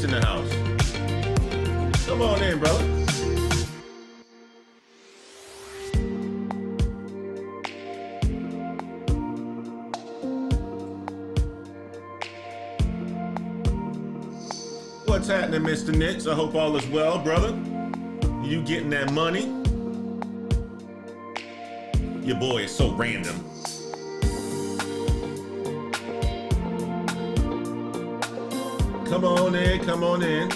Chris in the house. Come on in, brother. What's happening, Mr. Nitz? I hope all is well, brother. You getting that money? Your boy is so random. Come on in, come on in.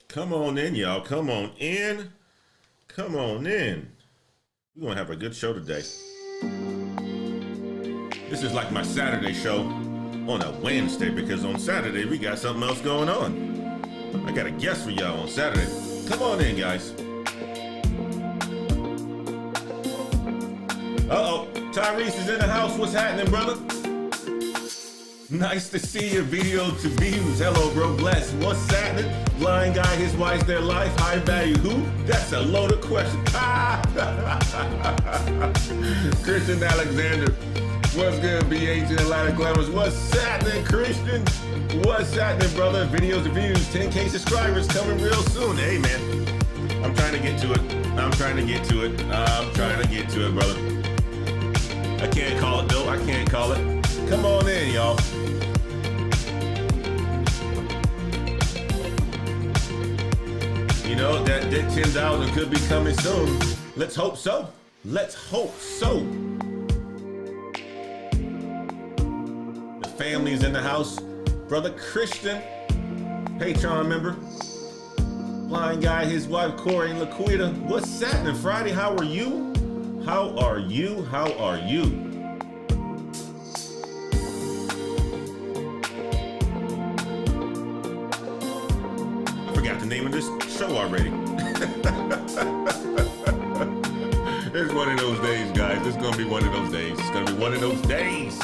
Come on in, y'all. Come on in. Come on in. We're going to have a good show today. This is like my Saturday show on a Wednesday because on Saturday we got something else going on. I got a guest for y'all on Saturday. Come on in, guys. Uh-oh. Tyrese is in the house. What's happening, brother? Nice to see you. Video to views. Hello, bro. Bless. What's happening? Blind guy, his wife, their life. High value who? That's a loaded question. Christian Alexander. What's good? BH in Atlanta Glamours. What's happening, Christian? What's happening, brother? Videos to views. 10K subscribers coming real soon. Hey, man. I'm trying to get to it. I'm trying to get to it. I'm trying to get to it, brother. I can't call it, though. I can't call it. Come on in, y'all. You know, that 10,000 could be coming soon. Let's hope so. Let's hope so. The family's in the house. Brother Christian, Patreon member. Blind guy, his wife, Corey and Laquita. What's happening, Friday? How are you? How are you? How are you? The name of this show already. It's one of those days, guys. It's gonna be one of those days. It's gonna be one of those days.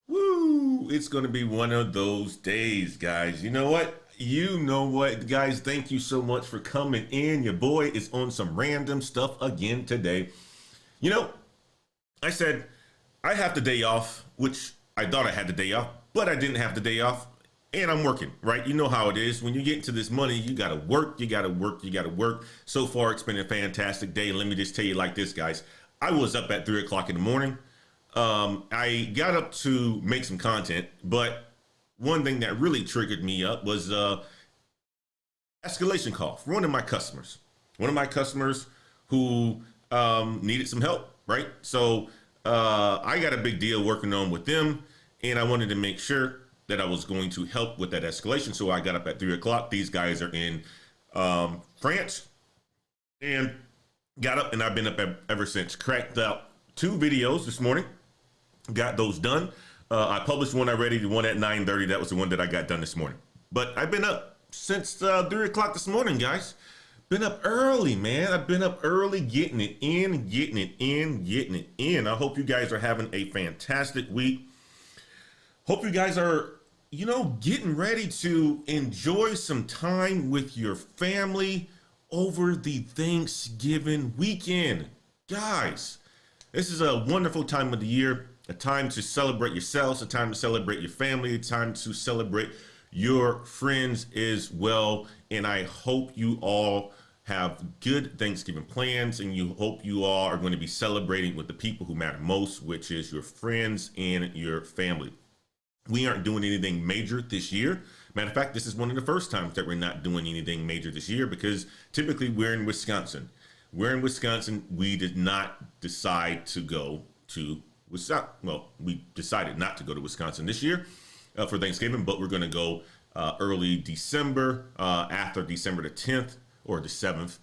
Woo! It's gonna be one of those days, guys. You know what? You know what, guys? Thank you so much for coming in. Your boy is on some random stuff again today. You know, I said I have the day off, which I thought I had the day off, but I didn't have the day off. And I'm working, right? You know how it is. When you get into this money, you got to work, you got to work, you got to work. So far, it's been a fantastic day. Let me just tell you like this, guys. I was up at 3 o'clock in the morning. I got up to make some content, but one thing that really triggered me up was escalation call for one of my customers. One of my customers who needed some help, right? So I got a big deal working on with them, and I wanted to make sure that I was going to help with that escalation. So I got up at 3 o'clock. These guys are in France, and got up, and I've been up ever since. Cracked out 2 videos this morning, got those done. I published one already, the one at 9:30. That was the one that I got done this morning. But I've been up since 3 o'clock this morning, guys. Been up early, man. I've been up early, getting it in, getting it in, getting it in. I hope you guys are having a fantastic week. Hope you guys are, you know, getting ready to enjoy some time with your family over the Thanksgiving weekend. Guys, this is a wonderful time of the year, a time to celebrate yourselves, a time to celebrate your family, a time to celebrate your friends as well. And I hope you all have good Thanksgiving plans, and you hope you all are going to be celebrating with the people who matter most, which is your friends and your family. We aren't doing anything major this year. Matter of fact, this is one of the first times that we're not doing anything major this year because typically we're in Wisconsin. we're in Wisconsin. We did not decide to go to Wisconsin. Well, we decided not to go to Wisconsin this year for Thanksgiving, but we're going to go early December, after December the 10th or the 7th,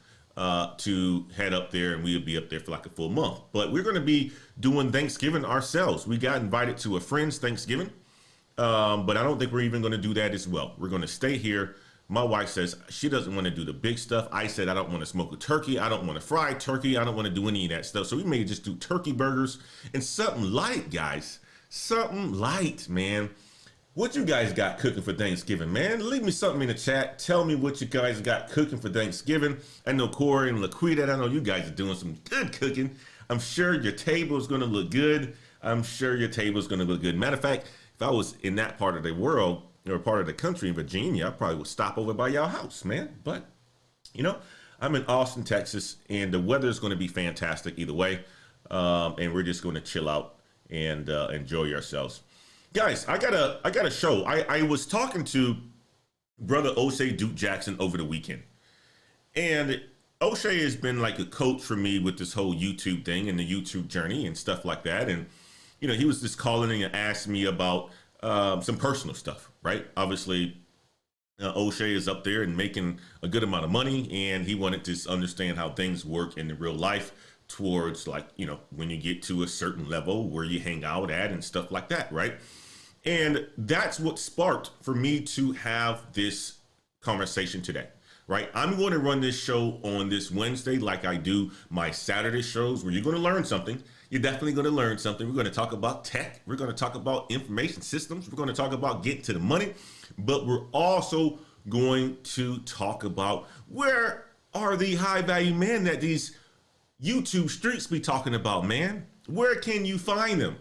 to head up there, and we'll be up there for like a full month. But we're going to be doing Thanksgiving ourselves. We got invited to a friend's Thanksgiving, but I don't think we're even going to do that as well. We're going to stay here. My wife says she doesn't want to do the big stuff. I said I don't want to smoke a turkey. I don't want to fry turkey. I don't want to do any of that stuff. So we may just do turkey burgers and something light, guys. Something light, man. What you guys got cooking for Thanksgiving, man? Leave me something in the chat. Tell me what you guys got cooking for Thanksgiving. I know Corey and Laquita, I know you guys are doing some good cooking. I'm sure your table is going to look good. I'm sure your table is going to look good. Matter of fact, if I was in that part of the world or part of the country in Virginia, I probably would stop over by y'all house, man. But, you know, I'm in Austin, Texas, and the weather is going to be fantastic either way. And we're just going to chill out and enjoy ourselves. Guys, I got a show. I was talking to brother O'Shea Duke Jackson over the weekend. And O'Shea has been like a coach for me with this whole YouTube thing and the YouTube journey and stuff like that. And, you know, he was just calling and asking me about some personal stuff, right? Obviously, O'Shea is up there and making a good amount of money, and he wanted to understand how things work in the real life towards, like, you know, when you get to a certain level where you hang out at and stuff like that, right? And that's what sparked for me to have this conversation today, right? I'm going to run this show on this Wednesday like I do my Saturday shows, where you're going to learn something. You're definitely going to learn something. We're going to talk about tech. We're going to talk about information systems. We're going to talk about getting to the money. But we're also going to talk about where are the high value men that these YouTube streets be talking about, man? Where can you find them?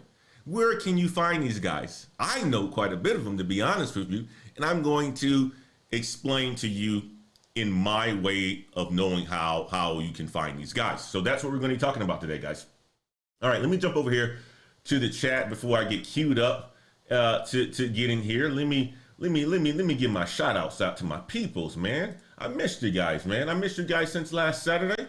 Where can you find these guys? I know quite a bit of them, to be honest with you, and I'm going to explain to you in my way of knowing how you can find these guys. So that's what we're going to be talking about today, guys. All right, let me jump over here to the chat before I get queued up to get in here. Let me give my shout outs out to my peoples, man. I missed you guys, man. I missed you guys since last Saturday.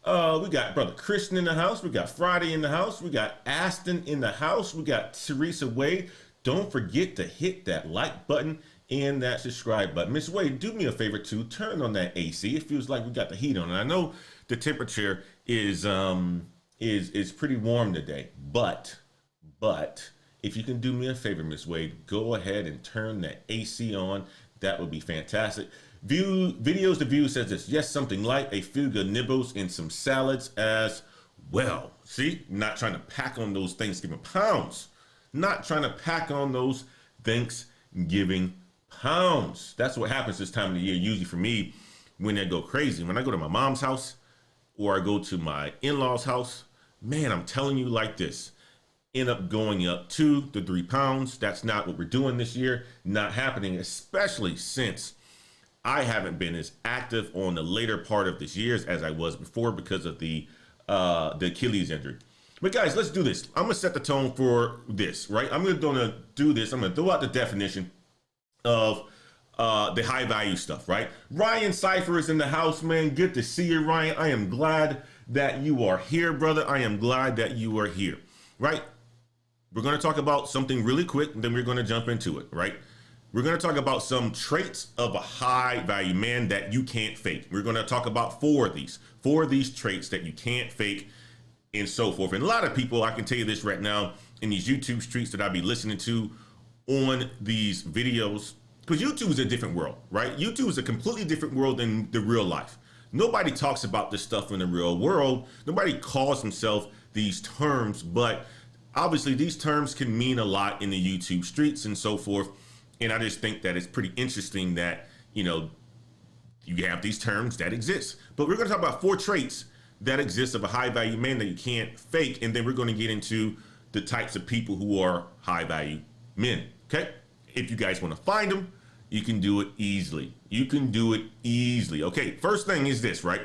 We got brother Christian in the house. We got Friday in the house. We got Aston in the house. We got Teresa Wade. Don't forget to hit that like button and that subscribe button. Miss Wade, do me a favor too. Turn on that AC. It feels like we got the heat on. And I know the temperature is pretty warm today, but if you can do me a favor, Miss Wade, go ahead and turn that AC on. That would be fantastic. Videos to view says this. Yes, something light, a few good nibbles, and some salads as well. See, not trying to pack on those Thanksgiving pounds. Not trying to pack on those Thanksgiving pounds. That's what happens this time of the year, usually for me, when I go crazy. When I go to my mom's house or I go to my in-laws' house, man, I'm telling you like this. End up going up 2 to 3 pounds. That's not what we're doing this year. Not happening, especially since I haven't been as active on the later part of this year as I was before because of the Achilles injury. But guys, let's do this. I'm gonna set the tone for this, right? I'm gonna do this. I'm gonna throw out the definition of the high value stuff, right? Ryan Cypher is in the house, man. Good to see you, Ryan. I am glad that you are here, brother. I am glad that you are here, right? We're going to talk about something really quick, and then we're going to jump into it, right? We're going to talk about some traits of a high value man that you can't fake. We're going to talk about four of these traits that you can't fake and so forth. And a lot of people, I can tell you this right now, in these YouTube streets that I be listening to on these videos, because YouTube is a different world, right? YouTube is a completely different world than the real life. Nobody talks about this stuff in the real world. Nobody calls themselves these terms, but obviously these terms can mean a lot in the YouTube streets and so forth. And I just think that it's pretty interesting that, you know, you have these terms that exist. But we're going to talk about 4 traits that exist of a high value man that you can't fake. And then we're going to get into the types of people who are high value men. Okay. If you guys want to find them, you can do it easily. You can do it easily. Okay. First thing is this, right?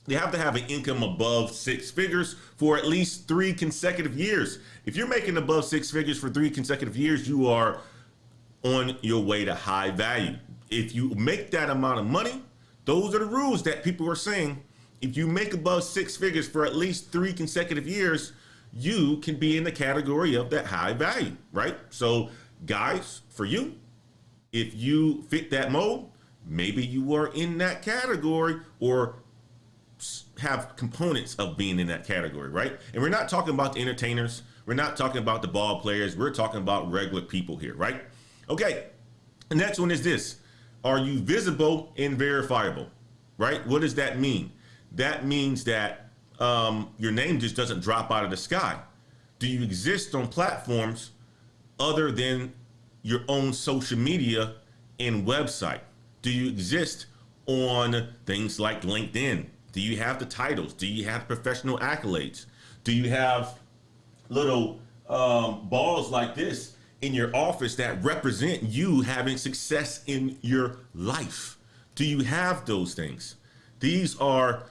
You have to have an income above 6 figures for at least 3 consecutive years. If you're making above 6 figures for 3 consecutive years, you are on your way to high value. If you make that amount of money, those are the rules that people are saying if you make above 6 figures for at least 3 consecutive years, you can be in the category of that high value, right? So guys, for you, if you fit that mold, maybe you are in that category or have components of being in that category, right? And we're not talking about the entertainers. We're not talking about the ball players. We're talking about regular people here, right? Okay, the next one is this. Are you visible and verifiable, right? What does that mean? That means that your name just doesn't drop out of the sky. Do you exist on platforms other than your own social media and website? Do you exist on things like LinkedIn? Do you have the titles? Do you have professional accolades? Do you have little balls like this in your office that represent you having success in your life? Do you have those things? These are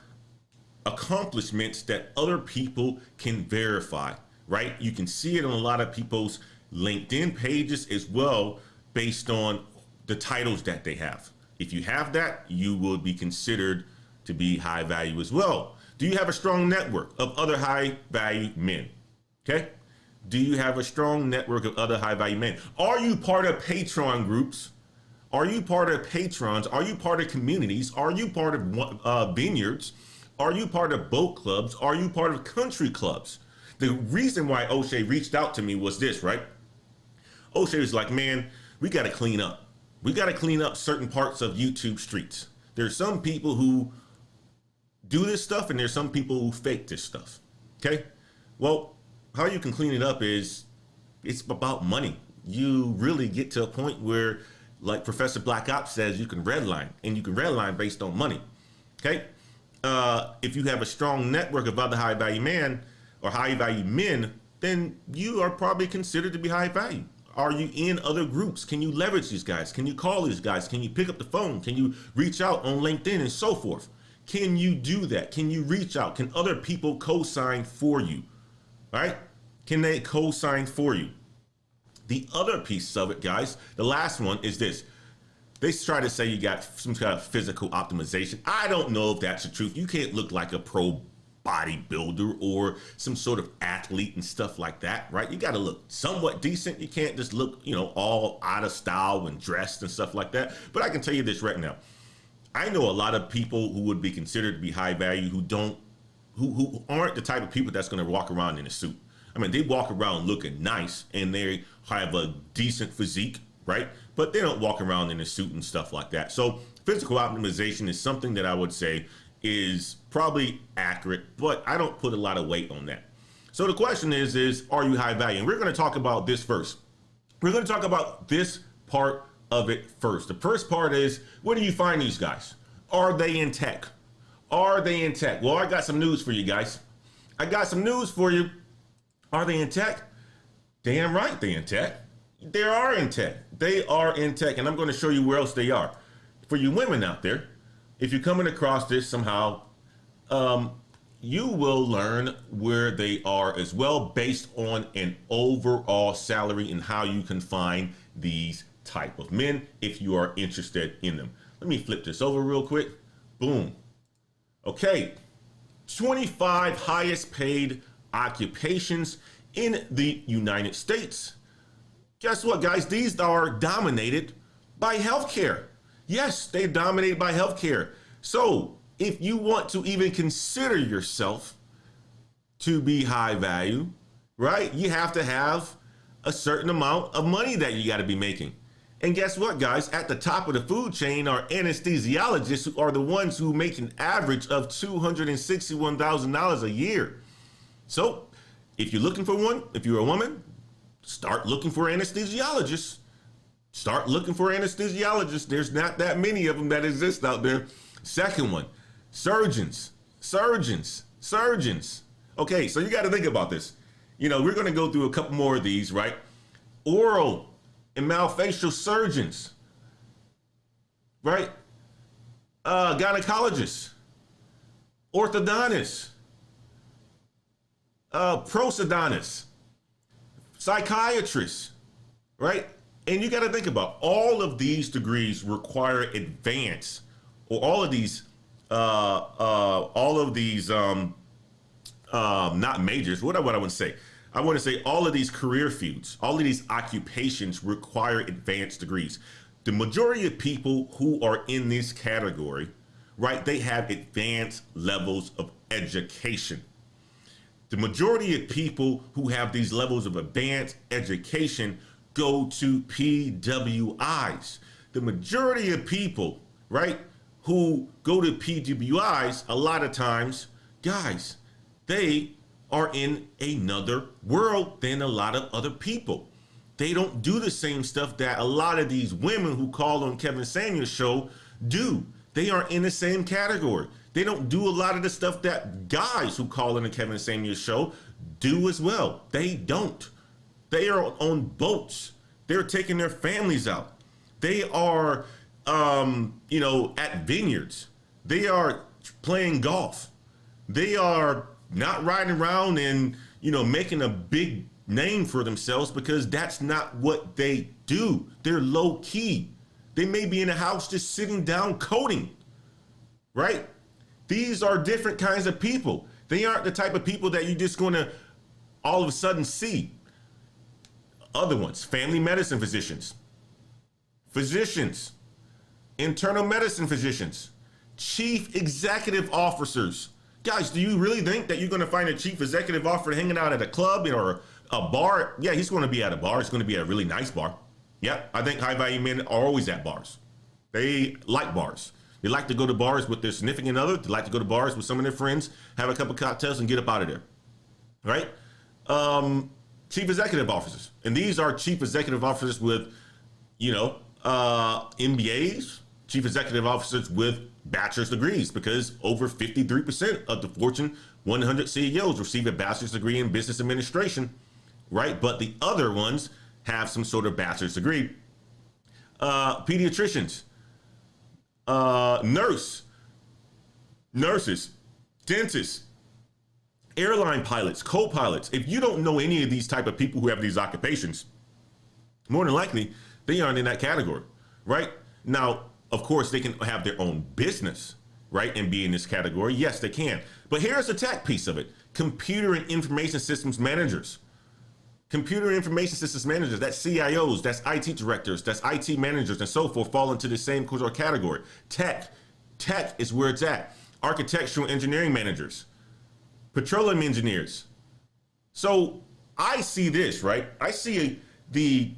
accomplishments that other people can verify, right? You can see it on a lot of people's LinkedIn pages as well, based on the titles that they have. If you have that, you will be considered to be high value as well. Do you have a strong network of other high value men? Okay. Do you have a strong network of other high value men? Are you part of Patreon groups? Are you part of patrons? Are you part of communities? Are you part of vineyards? Are you part of boat clubs? Are you part of country clubs? The reason why O'Shea reached out to me was this, right? O'Shea was like, man, we got to clean up. We got to clean up certain parts of YouTube streets. There's some people who do this stuff and there's some people who fake this stuff. Okay. Well, how you can clean it up is it's about money. You really get to a point where, like Professor Black Ops says, you can redline, and you can redline based on money. Okay. If you have a strong network of other high value men or high value men, then you are probably considered to be high value. Are you in other groups? Can you leverage these guys? Can you call these guys? Can you pick up the phone? Can you reach out on LinkedIn and so forth? Can you do that? Can you reach out? Can other people co-sign for you? All right? Can they co-sign for you? The other piece of it, guys, the last one is this. They try to say you got some kind of physical optimization. I don't know if that's the truth. You can't look like a pro bodybuilder or some sort of athlete and stuff like that, right? You got to look somewhat decent. You can't just look, all out of style and dressed and stuff like that. But I can tell you this right now. I know a lot of people who would be considered to be high value who aren't the type of people that's going to walk around in a suit. I mean, they walk around looking nice and they have a decent physique, right? But they don't walk around in a suit and stuff like that. So physical optimization is something that I would say is probably accurate, but I don't put a lot of weight on that. So the question is are you high value? And we're going to talk about this first. We're going to talk about this part of it first. The first part is, where do you find these guys? Are they in tech? Are they in tech? Well, I got some news for you guys. I got some news for you. Are they in tech? Damn right they're in tech. They are in tech. They are in tech, and I'm going to show you where else they are. For you women out there, if you're coming across this somehow, you will learn where they are as well, based on an overall salary and how you can find these type of men if you are interested in them. Let me flip this over real quick. Boom. Okay. 25 highest paid occupations in the United States. Guess what, guys? These are dominated by healthcare. Yes, they're dominated by healthcare. So if you want to even consider yourself to be high value, right, you have to have a certain amount of money that you got to be making. And guess what, guys? At the top of the food chain are anesthesiologists, who are the ones who make an average of $261,000 a year. So if you're looking for one, if you're a woman, start looking for anesthesiologists. Start looking for anesthesiologists. There's not that many of them that exist out there. Second one, surgeons. Okay, so you got to think about this. We're going to go through a couple more of these, right? Oral and maxillofacial surgeons, right? Gynecologists, orthodontists, prosthodontists, psychiatrists, right? And you got to think about all of these degrees require advanced, or all of these all of these, not majors, what I want to say? I want to say all of these career fields, all of these occupations require advanced degrees. The majority of people who are in this category, right, they have advanced levels of education. The majority of people who have these levels of advanced education go to PWIs. The majority of people, right, who go to PWIs, a lot of times, guys, they are in another world than a lot of other people. They don't do the same stuff that a lot of these women who call on Kevin Samuels' show do. They are in the same category. They don't do a lot of the stuff that guys who call on the Kevin Samuels show do as well. They don't. They are on boats. They're taking their families out. They are, at vineyards. They are playing golf. They are not riding around and, making a big name for themselves, because that's not what they do. They're low key. They may be in a house just sitting down coding, right? These are different kinds of people. They aren't the type of people that you're just going to all of a sudden see. Other ones, family medicine physicians, internal medicine physicians, chief executive officers. Guys, do you really think that you're going to find a chief executive officer hanging out at a club or a bar? Yeah, he's going to be at a bar. It's going to be a really nice bar. Yeah, I think high value men are always at bars. They like bars. They like to go to bars with their significant other. They like to go to bars with some of their friends, have a couple cocktails, and get up out of there. Right? Chief executive officers. And these are chief executive officers with, MBAs, chief executive officers with bachelor's degrees, because over 53% of the Fortune 100 CEOs receive a bachelor's degree in business administration, right? But the other ones have some sort of bachelor's degree. Pediatricians, nurses, dentists, airline pilots, co-pilots. If you don't know any of these type of people who have these occupations, more than likely they aren't in that category, right? Now, of course, they can have their own business, right, and be in this category. Yes, they can. But here's the tech piece of it. Computer and information systems managers. Computer and information systems managers, that's CIOs, that's IT directors, that's IT managers, and so forth, fall into the same category. Tech is where it's at. Architectural engineering managers, petroleum engineers. So I see this, right? I see the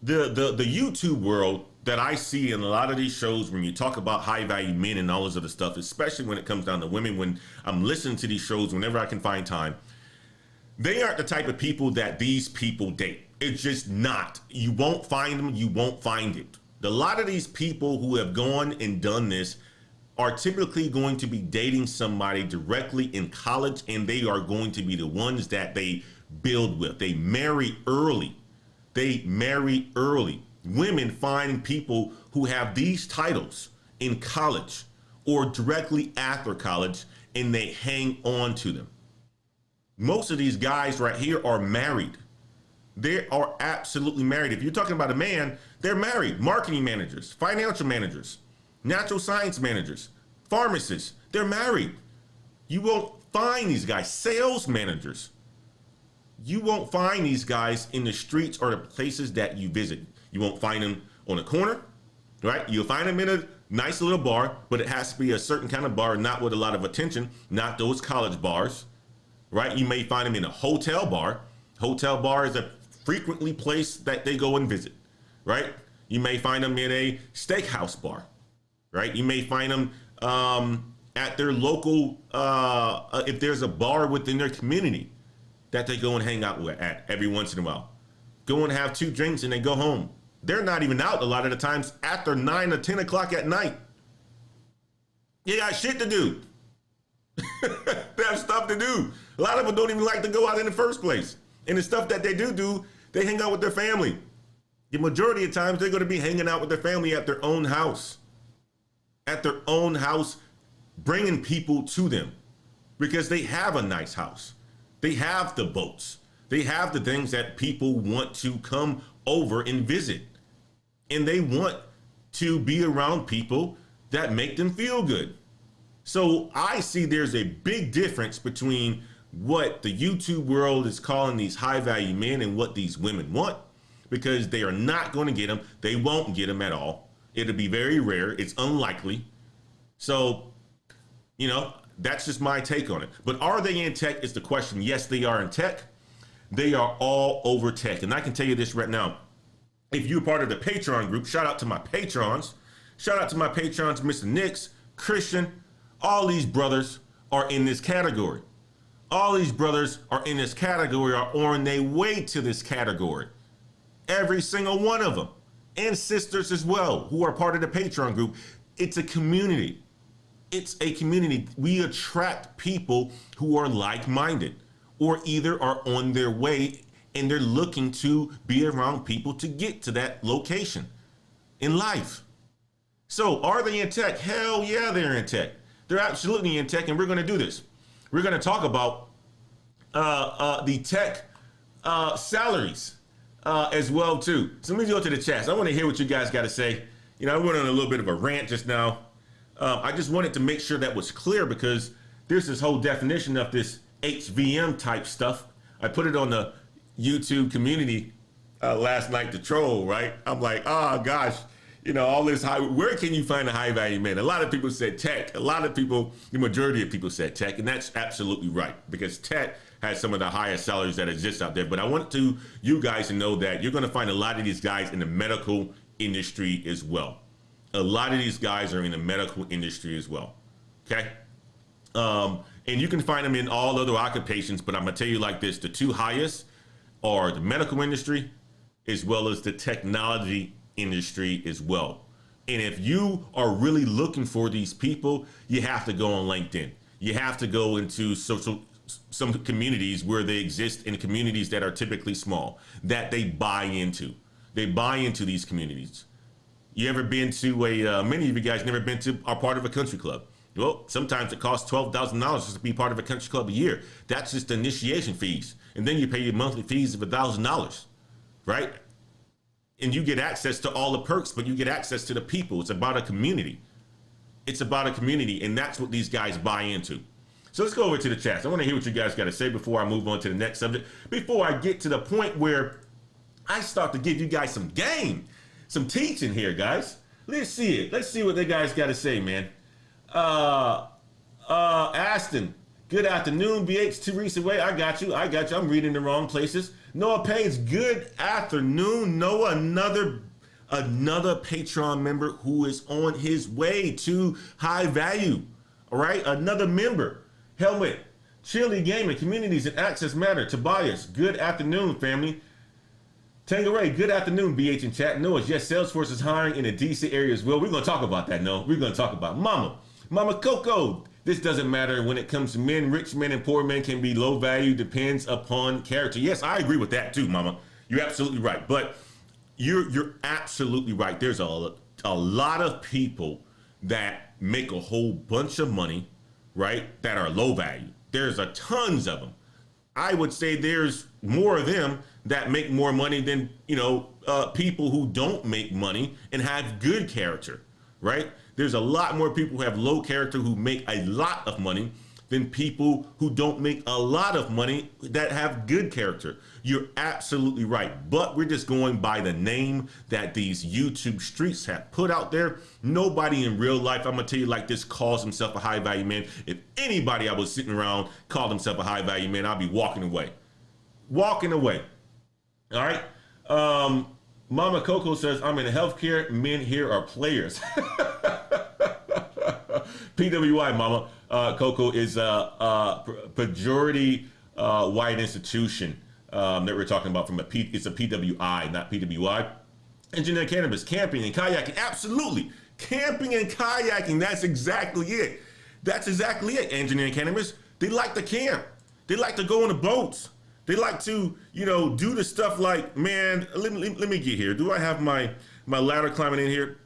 YouTube world that I see in a lot of these shows when you talk about high value men and all this other stuff, especially when it comes down to women. When I'm listening to these shows, whenever I can find time, they aren't the type of people that these people date. It's just not. You won't find them. You won't find it. A lot of these people who have gone and done this are typically going to be dating somebody directly in college, and they are going to be the ones that they build with. They marry early. Women find people who have these titles in college or directly after college, and they hang on to them. Most of these guys right here are married. They are absolutely married. If you're talking about a man, they're married. Marketing managers, financial managers, natural science managers, pharmacists, they're married. You won't find these guys. Sales managers. You won't find these guys in the streets or the places that you visit. You won't find them on a corner, right? You'll find them in a nice little bar, but it has to be a certain kind of bar, not with a lot of attention, not those college bars, right? You may find them in a hotel bar. Hotel bar is a frequently place that they go and visit, right? You may find them in a steakhouse bar, right? You may find them at their local, if there's a bar within their community that they go and hang out with at every once in a while. Go and have 2 drinks and they go home. They're not even out a lot of the times after 9 or 10 o'clock at night. You got shit to do. They have stuff to do. A lot of them don't even like to go out in the first place. And the stuff that they do, they hang out with their family. The majority of times they're going to be hanging out with their family at their own house. At their own house, bringing people to them because they have a nice house. They have the boats. They have the things that people want to come over and visit. And they want to be around people that make them feel good. So I see there's a big difference between what the YouTube world is calling these high value men and what these women want, because they are not going to get them. They won't get them at all. It'll be very rare. It's unlikely. So, you know, that's just my take on it. But are they in tech is the question. Yes, they are in tech. They are all over tech. And I can tell you this right now. If you're part of the Patreon group, shout out to my patrons. Shout out to my patrons, Mr. Nix, Christian. All these brothers are in this category. All these brothers are in this category, are on their way to this category. Every single one of them. And sisters as well, who are part of the Patreon group. It's a community. It's a community. We attract people who are like-minded or either are on their way and they're looking to be around people to get to that location in life. So are they in tech? Hell yeah, they're in tech. They're absolutely in tech, and we're going to do this. We're going to talk about the tech salaries as well too. So let me go to the chats. I want to hear what you guys got to say. You know, I went on a little bit of a rant just now. I just wanted to make sure that was clear, because there's this whole definition of this HVM type stuff. I put it on the YouTube community last night to troll, right? I'm like, oh gosh, you know, all this high, where can you find a high value man? A lot of people said tech. A lot of people, the majority of people said tech, and that's absolutely right, because tech has some of the highest salaries that exist out there. But I want you guys to know that you're going to find a lot of these guys in the medical industry as well. A lot of these guys are in the medical industry as well. Okay. And you can find them in all other occupations, but I'm going to tell you like this, the two highest are the medical industry as well as the technology industry as well. And if you are really looking for these people, you have to go on LinkedIn. You have to go into some communities where they exist, in communities that are typically small, that they buy into. They buy into these communities. You ever been to many of you guys never been to are part of a country club. Well, sometimes it costs $12,000 just to be part of a country club a year. That's just the initiation fees. And then you pay your monthly fees of $1,000, right? And you get access to all the perks, but you get access to the people. It's about a community. It's about a community, and that's what these guys buy into. So let's go over to the chats. I want to hear what you guys got to say before I move on to the next subject, before I get to the point where I start to give you guys some game, some teaching here, guys. Let's see it. Let's see what the guys got to say, man. Aston, good afternoon. BH, Teresa Way, I got you. I'm reading the wrong places. Noah Paynes, good afternoon. Noah, another Patreon member who is on his way to high value. All right, another member. Helmet, Chili Gaming, Communities and Access Matter. Tobias, good afternoon, family. Tangeray, good afternoon, BH in chat. Noah, yes, Salesforce is hiring in the DC area as well. We're going to talk about that, Noah. We're going to talk about Mama Coco. This doesn't matter when it comes to men. Rich men and poor men can be low value, depends upon character. Yes, I agree with that too, Mama. You're absolutely right. But you're absolutely right. There's a lot of people that make a whole bunch of money, right, that are low value. There's a tons of them. I would say there's more of them that make more money than, people who don't make money and have good character, right? There's a lot more people who have low character who make a lot of money than people who don't make a lot of money that have good character. You're absolutely right. But we're just going by the name that these YouTube streets have put out there. Nobody in real life, I'm going to tell you like this, calls himself a high value man. If anybody I was sitting around called himself a high value man, I'll be walking away. Walking away. All right. Mama Coco says, I'm in healthcare. Men here are players. PWI, Mama. Coco is a majority white institution that we're talking about it's a PWI, not PWI. Engineer cannabis, camping and kayaking. Absolutely. Camping and kayaking. That's exactly it. That's exactly it. Engineering cannabis. They like to camp. They like to go on the boats. They like to, do the stuff like, man, let me get here. Do I have my ladder climbing in here?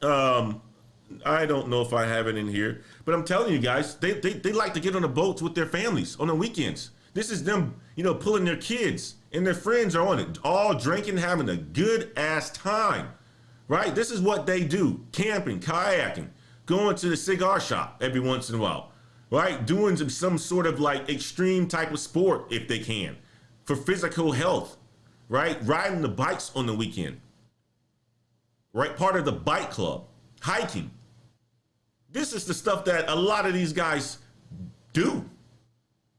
I don't know if I have it in here, but I'm telling you guys, they like to get on the boats with their families on the weekends. This is them, pulling their kids and their friends are on it, all drinking, having a good ass time, right? This is what they do. Camping, kayaking, going to the cigar shop every once in a while, right? Doing some sort of like extreme type of sport if they can for physical health, right? Riding the bikes on the weekend, right? Part of the bike club, hiking. This is the stuff that a lot of these guys do.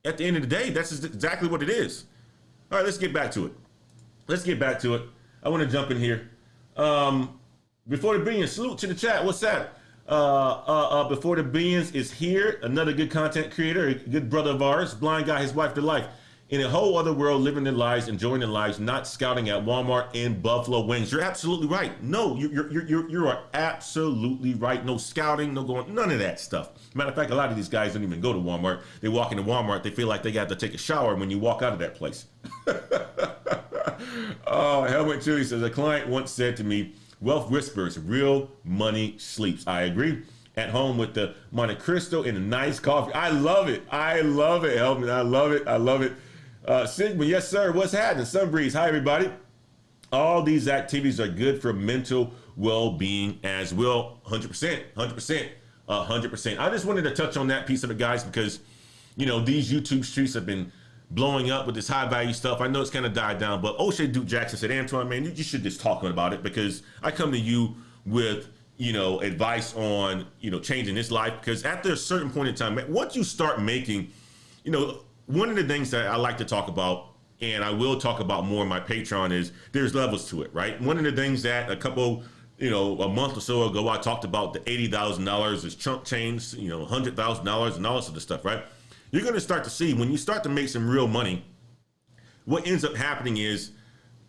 At the end of the day, that's exactly what it is. All right, let's get back to it. I want to jump in here. Before the Billions, salute to the chat. What's that? Before the Billions is here. Another good content creator, a good brother of ours, blind guy, his wife to life. In a whole other world, living their lives, enjoying their lives, not scouting at Walmart and Buffalo Wings. You're absolutely right. No, you are absolutely right. No scouting, no going, none of that stuff. Matter of fact, a lot of these guys don't even go to Walmart. They walk into Walmart, they feel like they got to take a shower when you walk out of that place. Oh, Helmut Chili says, a client once said to me, wealth whispers, real money sleeps. I agree. At home with the Monte Cristo and a nice coffee. I love it, Helmut. I love it. Sigma, yes, sir. What's happening? Sunbreeze, hi, everybody. All these activities are good for mental well-being as well. 100%. I just wanted to touch on that piece of it, guys, because, you know, these YouTube streets have been blowing up with this high-value stuff. I know it's kind of died down, but O'Shea Duke Jackson said, Antoine, man, you should just talk about it because I come to you with, you know, advice on, you know, changing this life. Because after a certain point in time, once you start making, you know, one of the things that I like to talk about, and I will talk about more on my Patreon, is there's levels to it, right? One of the things that a month or so ago, I talked about the $80,000 is chunk change, you know, $100,000 and all this other stuff, right? You're going to start to see when you start to make some real money, what ends up happening is,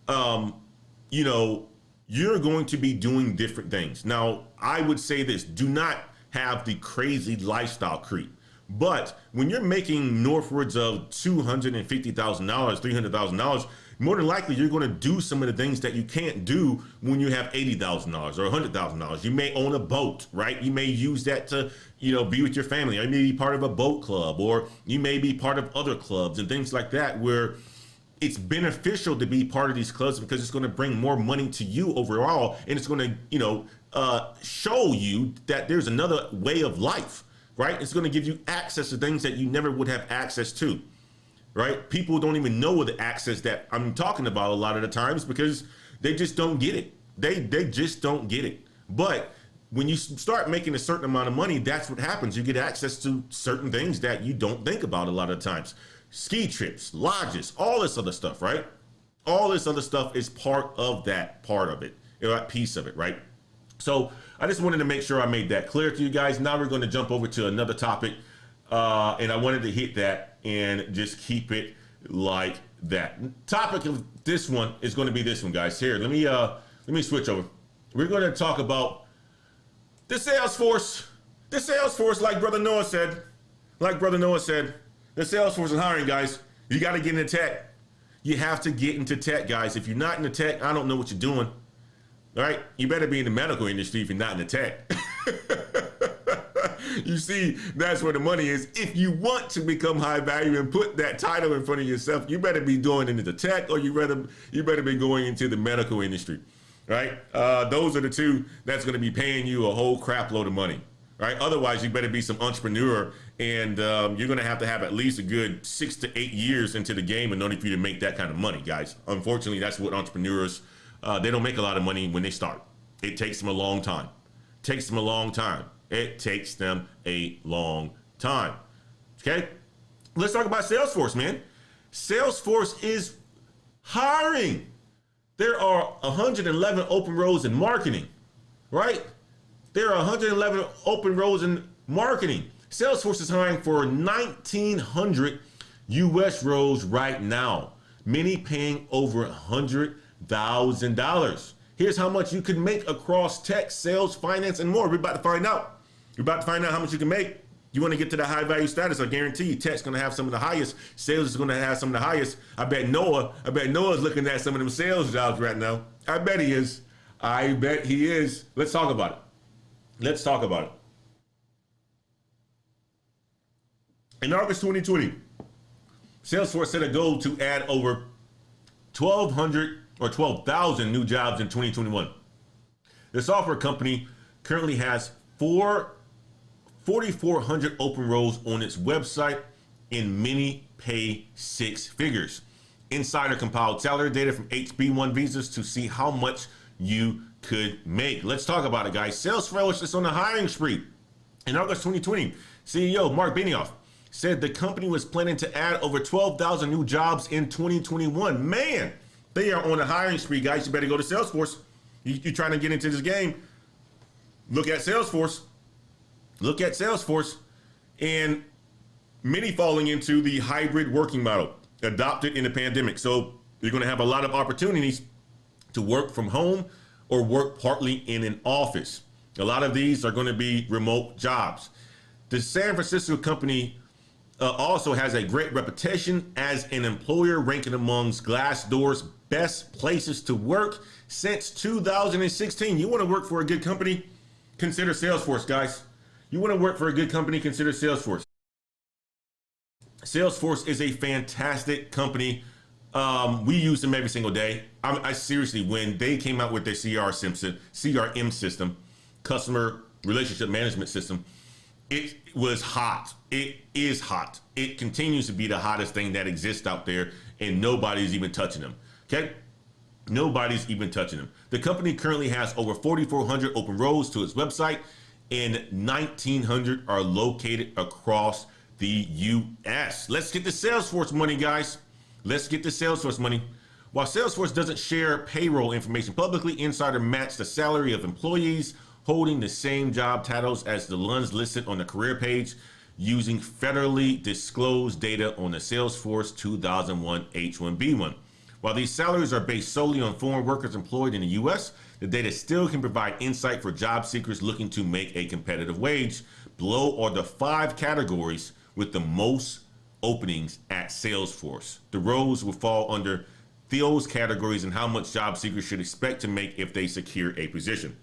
you know, you're going to be doing different things. Now, I would say this, do not have the crazy lifestyle creep. But when you're making northwards of $250,000, $300,000, more than likely you're going to do some of the things that you can't do when you have $80,000 or $100,000. You may own a boat, right? You may use that to, you know, be with your family. Or you may be part of a boat club, or you may be part of other clubs and things like that, where it's beneficial to be part of these clubs because it's going to bring more money to you overall, and it's going to, you know, show you that there's another way of life. Right? It's going to give you access to things that you never would have access to, right? People don't even know the access that I'm talking about a lot of the times because they just don't get it. They just don't get it. But when you start making a certain amount of money, that's what happens. You get access to certain things that you don't think about a lot of times. Ski trips, lodges, all this other stuff, right? All this other stuff is part of that piece of it, right? So I just wanted to make sure I made that clear to you guys. Now we're going to jump over to another topic. And I wanted to hit that and just keep it like that. Topic of this one is going to be this one, guys. Here, let me switch over. We're going to talk about the Salesforce. The Salesforce, like Brother Noah said, the Salesforce is hiring, guys. You got to get into tech. You have to get into tech, guys. If you're not into tech, I don't know what you're doing. All right, you better be in the medical industry if you're not in the tech. You see, that's where the money is. If you want to become high value and put that title in front of yourself, you better be going into the tech, or you better be going into the medical industry, right? Those are the two that's going to be paying you a whole crap load of money, right? Otherwise, you better be some entrepreneur, and you're going to have at least a good 6 to 8 years into the game in order for you to make that kind of money, guys. Unfortunately, that's what entrepreneurs. They don't make a lot of money when they start. It takes them a long time. Okay? Let's talk about Salesforce, man. Salesforce is hiring. There are 111 open roles in marketing, right? There are 111 open roles in marketing. Salesforce is hiring for 1,900 U.S. roles right now, many paying over $100,000. Here's how much you can make across tech, sales, finance, and more. We're about to find out. How much you can make. You want to get to the high value status, I guarantee you tech's going to have some of the highest. Sales is going to have some of the highest. I bet Noah's looking at some of them sales jobs right now. I bet he is. Let's talk about it. In August 2020, Salesforce set a goal to add over 1,200 or 12,000 new jobs in 2021. The software company currently has 4 4,400 open roles on its website, and many pay six figures. Insider compiled salary data from HB1 visas to see how much you could make. Let's talk about it, guys. Salesforce is on the hiring spree. In August 2020, CEO Mark Benioff said the company was planning to add over 12,000 new jobs in 2021. Man, they are on a hiring spree, guys. You better go to Salesforce. You're trying to get into this game. Look at Salesforce. Look at Salesforce. And many falling into the hybrid working model adopted in the pandemic. So you're going to have a lot of opportunities to work from home or work partly in an office. A lot of these are going to be remote jobs. The San Francisco company also has a great reputation as an employer, ranking amongst Glassdoor's best places to work since 2016. You want to work for a good company? Consider Salesforce, guys. You want to work for a good company? Consider Salesforce. Salesforce is a fantastic company. We use them every single day. I seriously, when they came out with their CRM system, customer relationship management system, it was hot. It is hot. It continues to be the hottest thing that exists out there, and nobody's even touching them. Okay? Nobody's even touching them. The company currently has over 4,400 open roles to its website, and 1,900 are located across the U.S. Let's get the Salesforce money, guys. Let's get the Salesforce money. While Salesforce doesn't share payroll information publicly, Insider matched the salary of employees holding the same job titles as the ones listed on the career page using federally disclosed data on the Salesforce 2001 H-1B1. While these salaries are based solely on foreign workers employed in the U.S., the data still can provide insight for job seekers looking to make a competitive wage. Below are the 5 categories with the most openings at Salesforce. The roles will fall under those categories and how much job seekers should expect to make if they secure a position.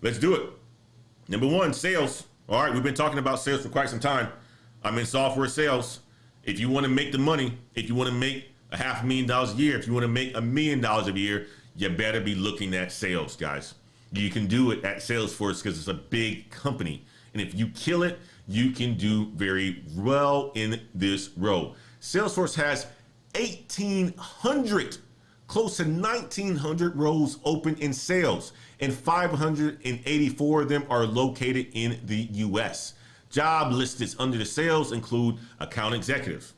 Let's do it. Number 1, sales. All right, we've been talking about sales for quite some time. I'm in software sales. If you want to make the money, if you want to make $500,000 a year, if you want to make $1 million a year, you better be looking at sales, guys. You can do it at Salesforce because it's a big company. And if you kill it, you can do very well in this role. Salesforce has 1,800, close to 1,900 roles open in sales, and 584 of them are located in the U.S. Job listed under the sales include account executives,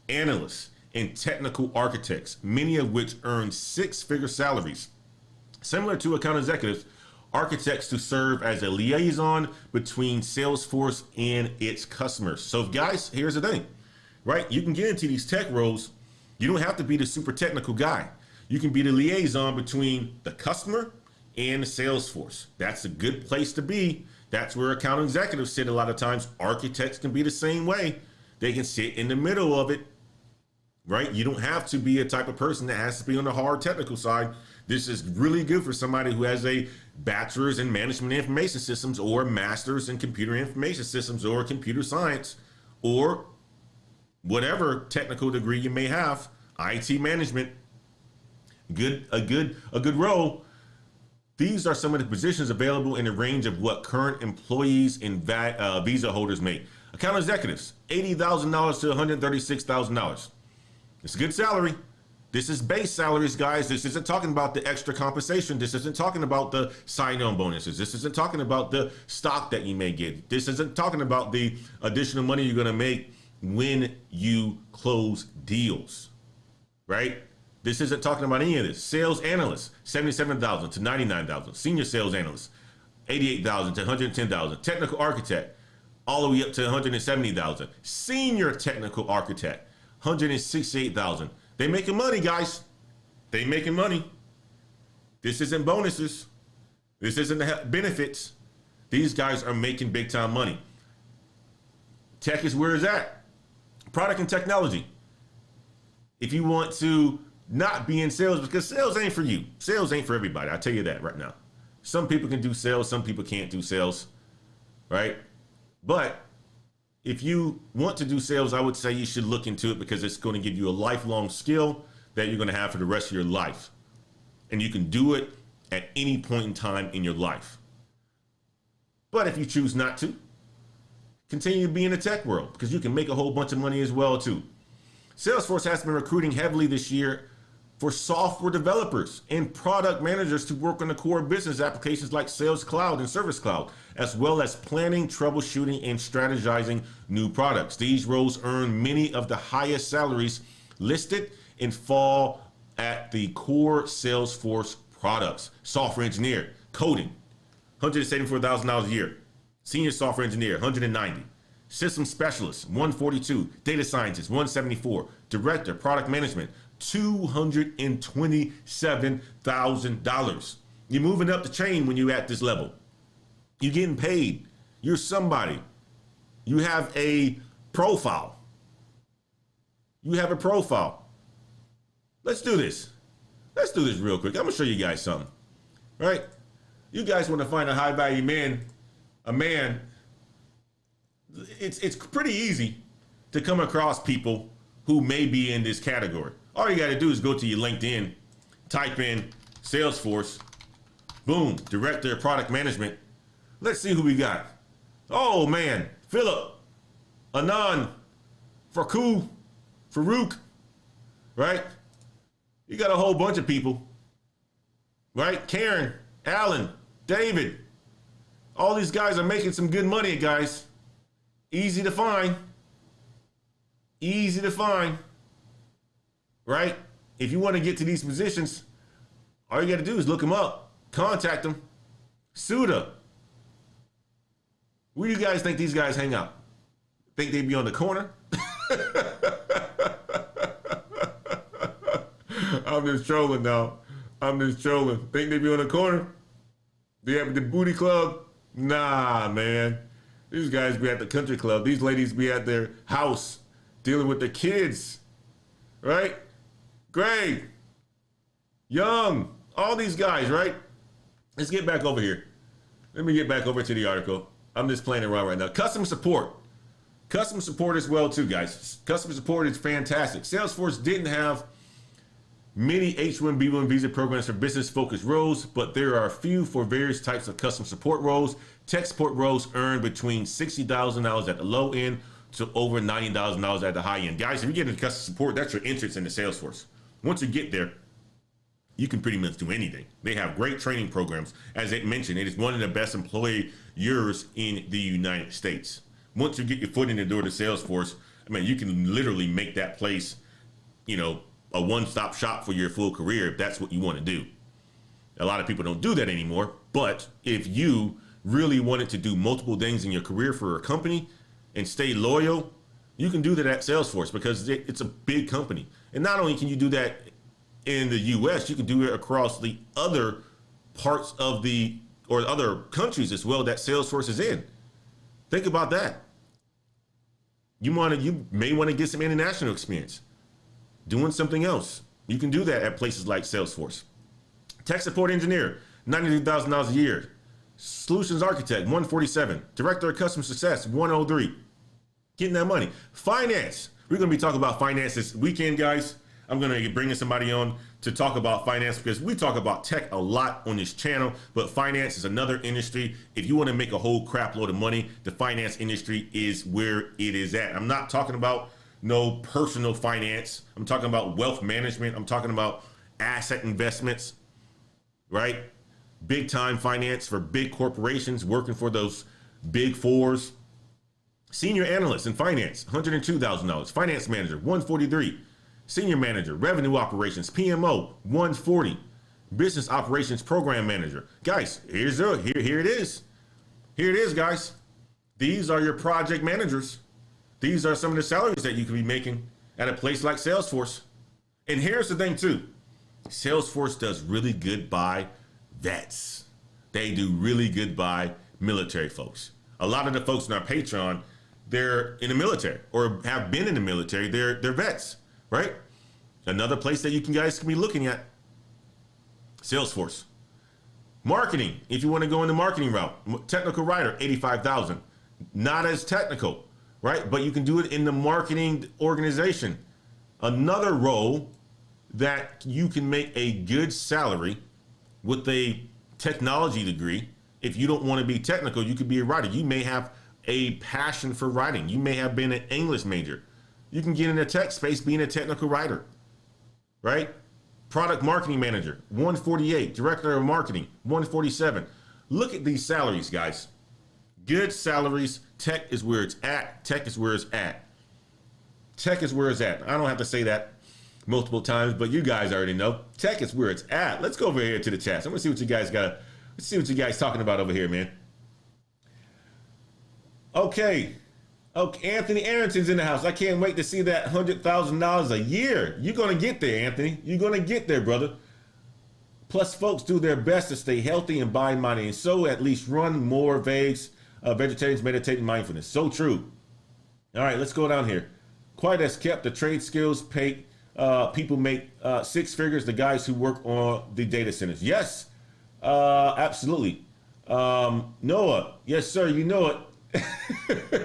analysts, and technical architects, many of which earn 6-figure salaries. Similar to account executives, architects to serve as a liaison between Salesforce and its customers. So guys, here's the thing, right? You can get into these tech roles. You don't have to be the super technical guy. You can be the liaison between the customer and the Salesforce. That's a good place to be. That's where account executives sit a lot of times. Architects can be the same way. They can sit in the middle of it, right? You don't have to be a type of person that has to be on the hard technical side. This is really good for somebody who has a bachelor's in management information systems or a master's in computer information systems or computer science or whatever technical degree you may have, IT management, a good role. These are some of the positions available in the range of what current employees and visa holders make. Account executives, $80,000 to $136,000. It's a good salary. This is base salaries, guys. This isn't talking about the extra compensation. This isn't talking about the sign-on bonuses. This isn't talking about the stock that you may get. This isn't talking about the additional money you're going to make when you close deals, right? This isn't talking about any of this. Sales analyst, $77,000 to $99,000. Senior sales analyst, $88,000 to $110,000. Technical architect, all the way up to $170,000. Senior technical architect, $168,000. They making money, guys. They making money. This isn't bonuses. This isn't benefits. These guys are making big time money. Tech is where it's at. Product and technology. If you want to not be in sales, because sales ain't for you. Sales ain't for everybody. I'll tell you that right now. Some people can do sales. Some people can't do sales, right? But if you want to do sales, I would say you should look into it because it's going to give you a lifelong skill that you're going to have for the rest of your life. And you can do it at any point in time in your life. But if you choose not to, continue to be in the tech world because you can make a whole bunch of money as well too. Salesforce has been recruiting heavily this year for software developers and product managers to work on the core business applications like Sales Cloud and Service Cloud, as well as planning, troubleshooting, and strategizing new products. These roles earn many of the highest salaries listed and fall at the core Salesforce products. Software engineer, coding, $174,000 a year. Senior software engineer, $190,000. System specialist, $142,000. Data scientist, $174,000. Director, product management, $227,000. You're moving up the chain when you're at this level. You're getting paid. You're somebody. You have a profile. You have a profile. Let's do this. Let's do this real quick. I'm gonna show you guys something. Right? You guys want to find a high value man, a man. It's pretty easy to come across people who may be in this category. All you got to do is go to your LinkedIn, type in Salesforce, boom, director of product management. Let's see who we got. Oh man, Philip, Anand, Farouk, right? You got a whole bunch of people, right? Karen, Alan, David. All these guys are making some good money, guys. Easy to find. Easy to find. Right? If you want to get to these positions, all you got to do is look them up, contact them. Suda. Where do you guys think these guys hang out? Think they be on the corner? I'm just trolling now. I'm just trolling. Think they be on the corner? They have the booty club? Nah, man. These guys be at the country club. These ladies be at their house dealing with their kids. Right? Greg, Young, all these guys, right? Let's get back over here. Let me get back over to the article. I'm just playing around right now. Customer support. Customer support as well too, guys. Customer support is fantastic. Salesforce didn't have many H-1B1 visa programs for business-focused roles, but there are a few for various types of customer support roles. Tech support roles earn between $60,000 at the low end to over $90,000 at the high end. Guys, if you get into customer support, that's your entrance into Salesforce. Once you get there, you can pretty much do anything. They have great training programs. As I mentioned, it is one of the best employers in the United States. Once you get your foot in the door to Salesforce, I mean, you can literally make that place, you know, a one-stop shop for your full career if that's what you want to do. A lot of people don't do that anymore, but if you really wanted to do multiple things in your career for a company and stay loyal, you can do that at Salesforce because it's a big company. And not only can you do that in the US, you can do it across the other parts of the, or other countries as well that Salesforce is in. Think about that. You may want to get some international experience doing something else. You can do that at places like Salesforce. Tech support engineer, $92,000 a year. Solutions architect, $147,000. Director of customer success, $103,000. Getting that money. Finance. We're going to be talking about finance this weekend, guys. I'm going to be bringing somebody on to talk about finance because we talk about tech a lot on this channel, but finance is another industry. If you want to make a whole crap load of money, the finance industry is where it is at. I'm not talking about no personal finance. I'm talking about wealth management. I'm talking about asset investments, right? Big time finance for big corporations working for those big fours. Senior analyst in finance, $102,000. Finance manager, $143,000. Senior manager, revenue operations, PMO, $140,000. Business operations program manager. Guys, here it is. Here it is, guys. These are your project managers. These are some of the salaries that you could be making at a place like Salesforce. And here's the thing too. Salesforce does really good by vets. They do really good by military folks. A lot of the folks in our Patreon, they're in the military or have been in the military. They're vets, right? Another place that you guys can be looking at, Salesforce. Marketing, if you want to go in the marketing route. Technical writer, $85,000. Not as technical, right? But you can do it in the marketing organization. Another role that you can make a good salary with a technology degree. If you don't want to be technical, you could be a writer. You may have a passion for writing. You may have been an English major. You can get in the tech space being a technical writer, right? Product marketing manager, 148. Director of marketing, 147. Look at these salaries, guys. Good salaries. Tech is where it's at. Tech is where it's at. Tech is where it's at. I don't have to say that multiple times, but you guys already know. Tech is where it's at. Let's go over here to the chats. I'm gonna see what you guys got. Let's see what you guys talking about over here, man. Okay, Anthony Arrington's in the house. I can't wait to see that $100,000 a year. You're gonna get there, Anthony. You're gonna get there, brother. Plus, folks do their best to stay healthy and body minded, and so at least run more vegetarians meditating mindfulness. So true. All right, let's go down here. Quiet as kept. The trade skills pay. People make 6 figures. The guys who work on the data centers. Yes, absolutely. Noah. Yes, sir. You know it.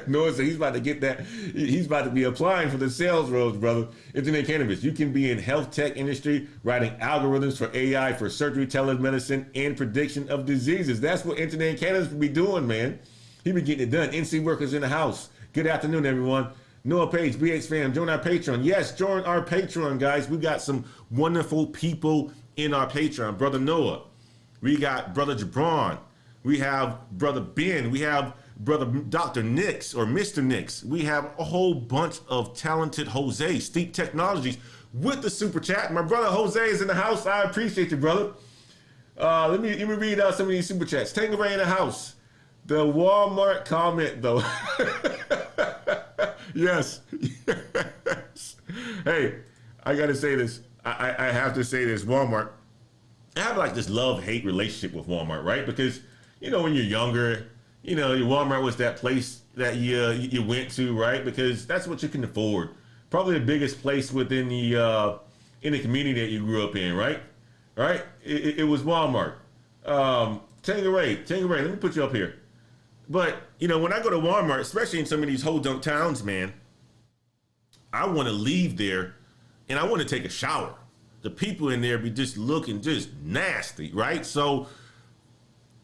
Noah said he's about to get that. He's about to be applying for the sales roles, brother. Internet cannabis. You can be in health tech industry, writing algorithms for AI, for surgery, telemedicine, and prediction of diseases. That's what internet cannabis be doing, man. He be getting it done. NC workers in the house. Good afternoon, everyone. Noah Page, BH fam, join our Patreon. Yes, join our Patreon, guys. We got some wonderful people in our Patreon. Brother Noah. We got Brother Jabron. We have Brother Ben. We have Brother Dr. Nix or Mr. Nix. We have a whole bunch of talented Jose, Steep Technologies with the super chat. My brother Jose is in the house. I appreciate you, brother. Let me read out some of these super chats. Tangeray in the house. The Walmart comment, though. Yes. Yes. Hey, I got to say this. I have to say this. Walmart. I have like this love-hate relationship with Walmart, right? Because, you know, when you're younger, you know, Walmart was that place that you went to, right? Because that's what you can afford. Probably the biggest place within the in the community that you grew up in, right? Right? It was Walmart. Tangeray, let me put you up here. But, you know, when I go to Walmart, especially in some of these whole dunk towns, man, I want to leave there and I want to take a shower. The people in there be just looking just nasty, right? So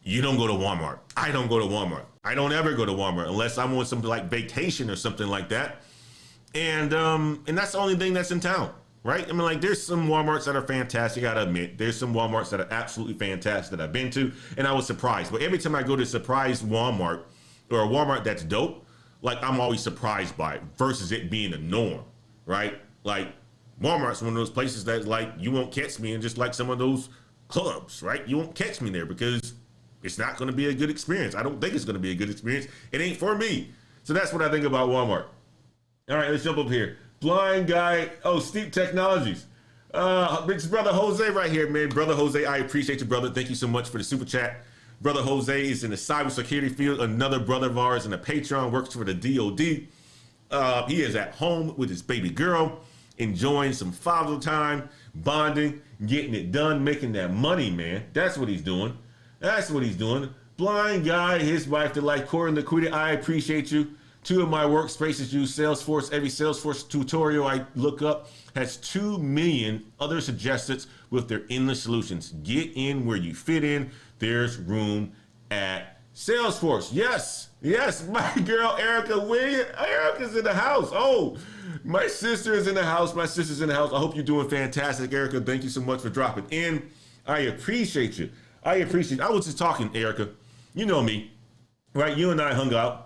you don't go to Walmart. I don't go to Walmart. I don't ever go to Walmart unless I'm on something like vacation or something like that. And that's the only thing that's in town, right? I mean, like, there's some Walmarts that are fantastic, I gotta admit. There's some Walmarts that are absolutely fantastic that I've been to, and I was surprised. But every time I go to a surprise Walmart or a Walmart that's dope, like, I'm always surprised by it versus it being the norm, right? Like, Walmart's one of those places that, like, you won't catch me in just like some of those clubs, right? You won't catch me there because it's not going to be a good experience. I don't think it's going to be a good experience. It ain't for me. So that's what I think about Walmart. All right, let's jump up here. Blind guy. Oh, Steep Technologies. It's Brother Jose right here, man. Brother Jose, I appreciate you, brother. Thank you so much for the super chat. Brother Jose is in the cybersecurity field. Another brother of ours in the Patreon, works for the DOD. He is at home with his baby girl, enjoying some father time, bonding, getting it done, making that money, man. That's what he's doing. That's what he's doing. Blind guy, his wife, the like Corey and Laquita, I appreciate you. 2 of my workspaces use Salesforce. Every Salesforce tutorial I look up has 2 million other suggestions with their endless solutions. Get in where you fit in. There's room at Salesforce. Yes, yes, my girl Erica Williams. Erica's in the house. Oh, my sister is in the house. My sister's in the house. I hope you're doing fantastic, Erica. Thank you so much for dropping in. I appreciate you. I was just talking, Erica. You know me, right? You and I hung out.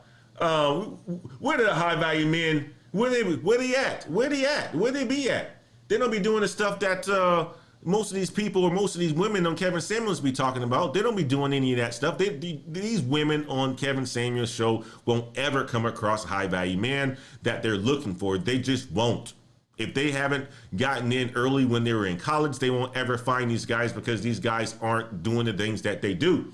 Where the high value men? Where they at? Where they be at? They don't be doing the stuff that most of these people or most of these women on Kevin Samuels be talking about. They don't be doing any of that stuff. These women on Kevin Samuels' show won't ever come across a high value man that they're looking for. They just won't. If they haven't gotten in early when they were in college, they won't ever find these guys because these guys aren't doing the things that they do.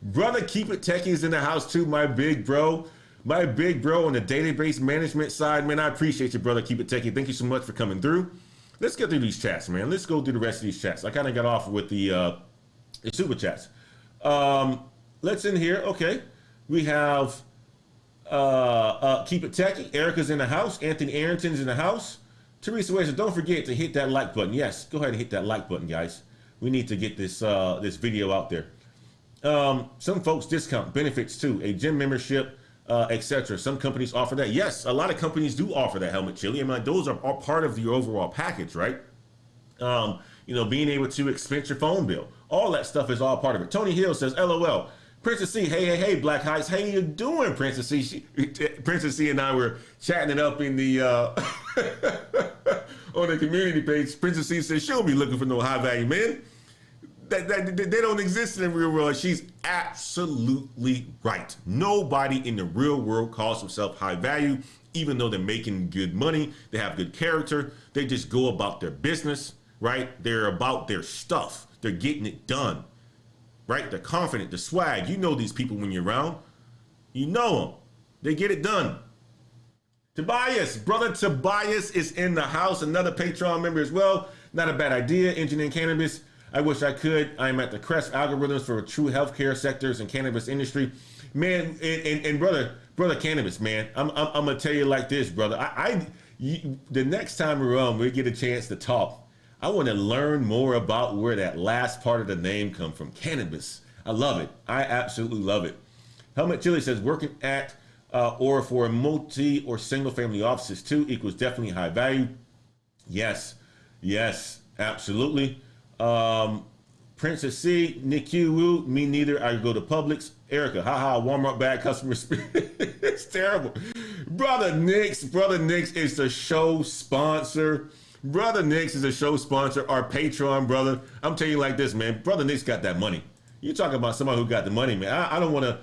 Brother, Keep It Techies in the house too, my big bro. My big bro on the database management side, man. I appreciate you, brother. Keep It Techie. Thank you so much for coming through. Let's get through these chats, man. Let's go through the rest of these chats. I kind of got off with the super chats. Let's in here. Okay. We have Keep It Techie. Erica's in the house. Anthony Arrington's in the house. Teresa West, don't forget to hit that like button. Yes, go ahead and hit that like button, guys. We need to get this this video out there. Some folks discount benefits too. A gym membership, etc. Some companies offer that. Yes, a lot of companies do offer that, Helmet Chili. I mean, those are all part of your overall package, right? Being able to expense your phone bill. All that stuff is all part of it. Tony Hill says, LOL. Princess C, hey, Black Heights. How you doing, Princess C? Princess C and I were chatting it up in the on the community page. Princess C says she'll be looking for no high value men. That they don't exist in the real world. She's absolutely right. Nobody in the real world calls themselves high value, even though they're making good money. They have good character. They just go about their business, right? They're about their stuff. They're getting it done, right? They're confident, the swag. You know these people when you're around. You know them. They get it done. Tobias, brother Tobias is in the house. Another Patreon member as well. Not a bad idea. Engineering cannabis. I wish I could. I'm at the crest algorithms for true healthcare sectors and cannabis industry. Man, and brother cannabis, man, I'm gonna tell you like this, brother. The next time around we get a chance to talk, I want to learn more about where that last part of the name come from. Cannabis. I love it. I absolutely love it. Helmet Chili says working at or for multi or single family offices too equals definitely high value. Yes, absolutely. Princess C, Nick Woo, me neither. I go to Publix. Erica, haha, Walmart bad customer experience. It's terrible. Brother Nix is the show sponsor. Brother Nix is a show sponsor, our Patreon brother. I'm telling you like this, man. Brother Nix got that money. You talking about somebody who got the money, man. I don't want to,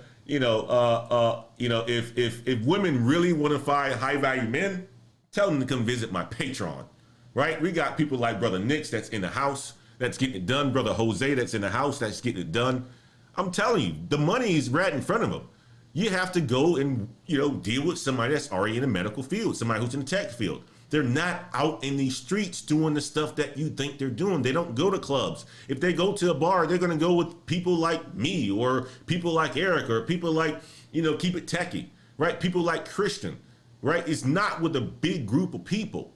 if women really want to find high value men, tell them to come visit my Patreon, right? We got people like Brother Nix that's in the house, that's getting it done. Brother Jose that's in the house, that's getting it done. I'm telling you, the money is right in front of them. You have to go and, deal with somebody that's already in the medical field, somebody who's in the tech field. They're not out in these streets doing the stuff that you think they're doing. They don't go to clubs. If they go to a bar, they're going to go with people like me or people like Eric or people like, Keep It Techie, right? People like Christian, right? It's not with a big group of people.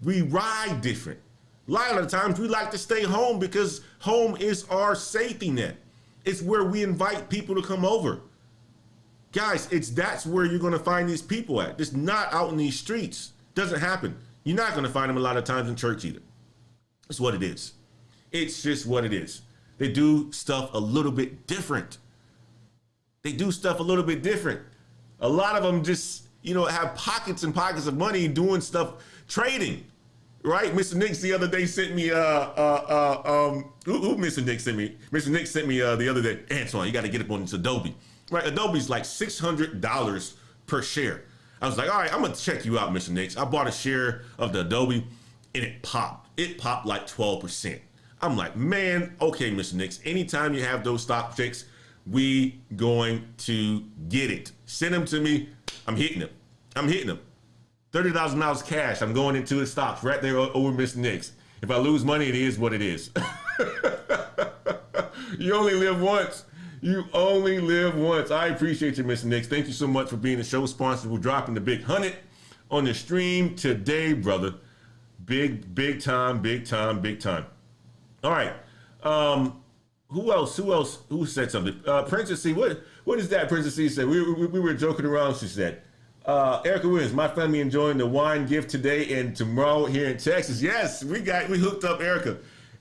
We ride different. A lot of the times we like to stay home because home is our safety net. It's where we invite people to come over. Guys, that's where you're going to find these people at. It's not out in these streets. Doesn't happen. You're not going to find them a lot of times in church either. It's what it is. It's just what it is. They do stuff a little bit different. A lot of them just, have pockets and pockets of money doing stuff, trading. Right? Mr. Nix the other day sent me, who Mr. Nix sent me? Mr. Nix sent me the other day, Antoine, you got to get up on this Adobe. Right? Adobe's like $600 per share. I was like, all right, I'm going to check you out, Mr. Nix. I bought a share of the Adobe and it popped. It popped like 12%. I'm like, man, okay, Mr. Nix, anytime you have those stock picks, we going to get it. Send them to me. I'm hitting them. $30,000 cash. I'm going into the stocks right there over Mr. Nix. If I lose money, it is what it is. You only live once. I appreciate you, Mr. Nix. Thank you so much for being a show sponsor. We're dropping the big 100 on the stream today, brother. Big time. All right. Who else? Who said something? Princess C. What is that? Princess C said. We were joking around. She said. Erica Williams, my family enjoying the wine gift today and tomorrow here in Texas. Yes, we hooked up Erica.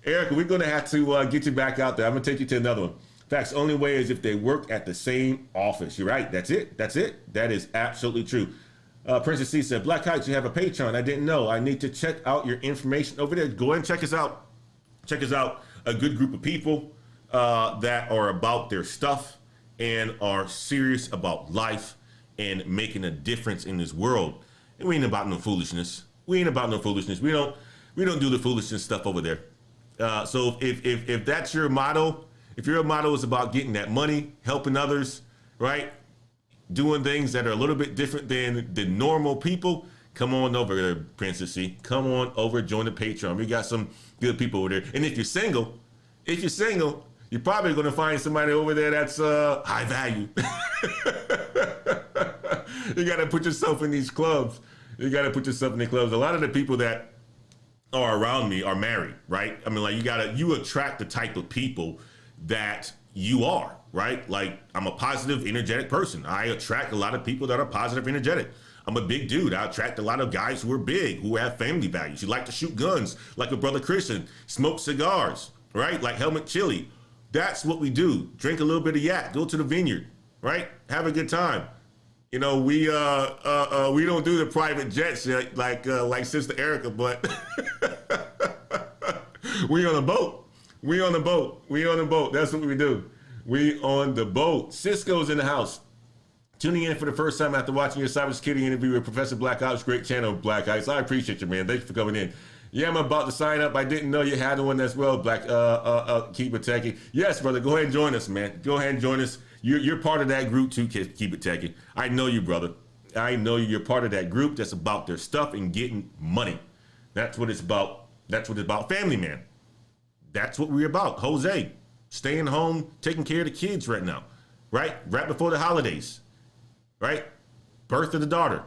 Erica, we're going to have to get you back out there. I'm going to take you to another one. Facts, only way is if they work at the same office. You're right. That's it. That is absolutely true. Princess C said, Black Heights, you have a Patreon. I didn't know. I need to check out your information over there. Go ahead and check us out. Check us out. A good group of people that are about their stuff and are serious about life and making a difference in this world. And we ain't about no foolishness. We don't do the foolishness stuff over there. So if that's your motto, if your motto is about getting that money, helping others, right? Doing things that are a little bit different than the normal people, come on over there, Princess C. Come on over, join the Patreon. We got some good people over there. And if you're single, you're probably going to find somebody over there that's high value. You got to put yourself in these clubs. A lot of the people that are around me are married, right? I mean, like you attract the type of people that you are, right? Like, I'm a positive, energetic person. I attract a lot of people that are positive, energetic. I'm a big dude. I attract a lot of guys who are big, who have family values, who like to shoot guns, like a brother Christian, smoke cigars, right? Like Helmut Chili. That's what we do. Drink a little bit of yak, go to the vineyard, right? Have a good time. You know, we don't do the private jets like Sister Erica, but we on a boat. We on the boat. We on the boat. That's what we do. We on the boat. Cisco's in the house. Tuning in for the first time after watching your cybersecurity interview with Professor Black Ops. Great channel, Black Ice. I appreciate you, man. Thanks for coming in. Yeah, I'm about to sign up. I didn't know you had one as well, Black Keep It Techie. Yes, brother. Go ahead and join us, man. Go ahead and join us. You're part of that group too, Keep It Techie. I know you, brother. I know you're part of that group that's about their stuff and getting money. That's what it's about. That's what it's about. Family, man. That's what we're about. Jose, staying home, taking care of the kids right now, right? Right before the holidays. Right? Birth of the daughter.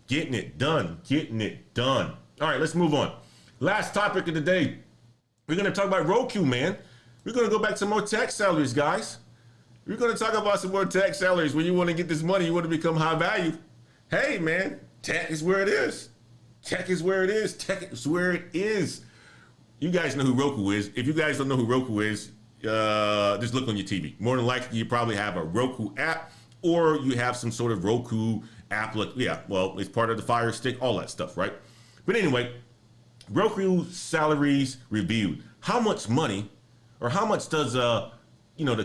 Getting it done. Getting it done. All right, let's move on. Last topic of the day. We're going to talk about Roku, man. We're going to go back to some more tech salaries, guys. We're going to talk about some more tech salaries. When you want to get this money, you want to become high value. Hey, man, tech is where it is. Tech is where it is. Tech is where it is. You guys know who Roku is. If you guys don't know who Roku is, just look on your TV. More than likely, you probably have a Roku app, or you have some sort of Roku app. Yeah, well, it's part of the Fire Stick, all that stuff, right? But anyway, Roku Salaries reviewed. How much money, or how much does the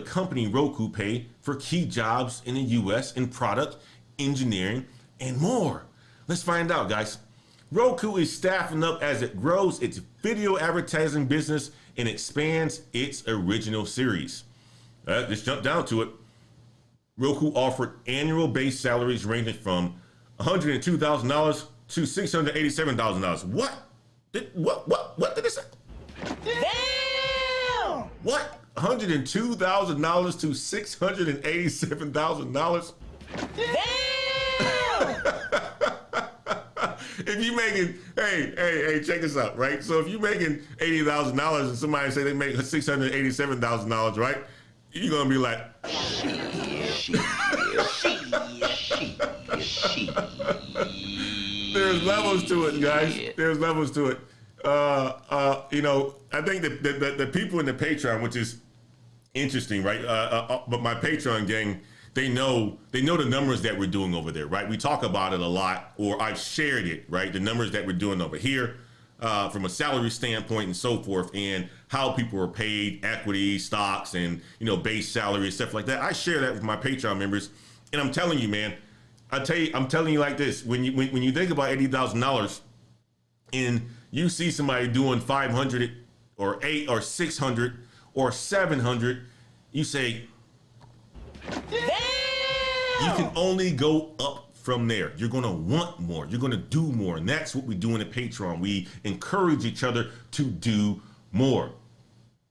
company Roku pay for key jobs in the U.S. in product, engineering, and more? Let's find out, guys. Roku is staffing up as it grows its video advertising business and expands its original series. Let's jump down to it. Roku offered annual base salaries ranging from $102,000 to $687,000. What? What did it say? Damn! What? $102,000 to $687,000? Damn! If you making, hey, check this out, right? So if you're making $80,000 and somebody say they make $687,000, right? You're gonna be like, There's levels to it, guys. There's levels to it. I think that the people in the Patreon, which is interesting, right? But my Patreon gang, they know the numbers that we're doing over there, right? We talk about it a lot, or I've shared it, right? The numbers that we're doing over here from a salary standpoint and so forth, and how people are paid, equity, stocks, and base salary and stuff like that. I share that with my Patreon members, and I'm telling you, man. I'm telling you like this: when you think about $80,000, and you see somebody doing 500 or 8 or 600 or 700, you say, damn! You can only go up from there. You're gonna want more. You're gonna do more, and that's what we do in the Patreon. We encourage each other to do more.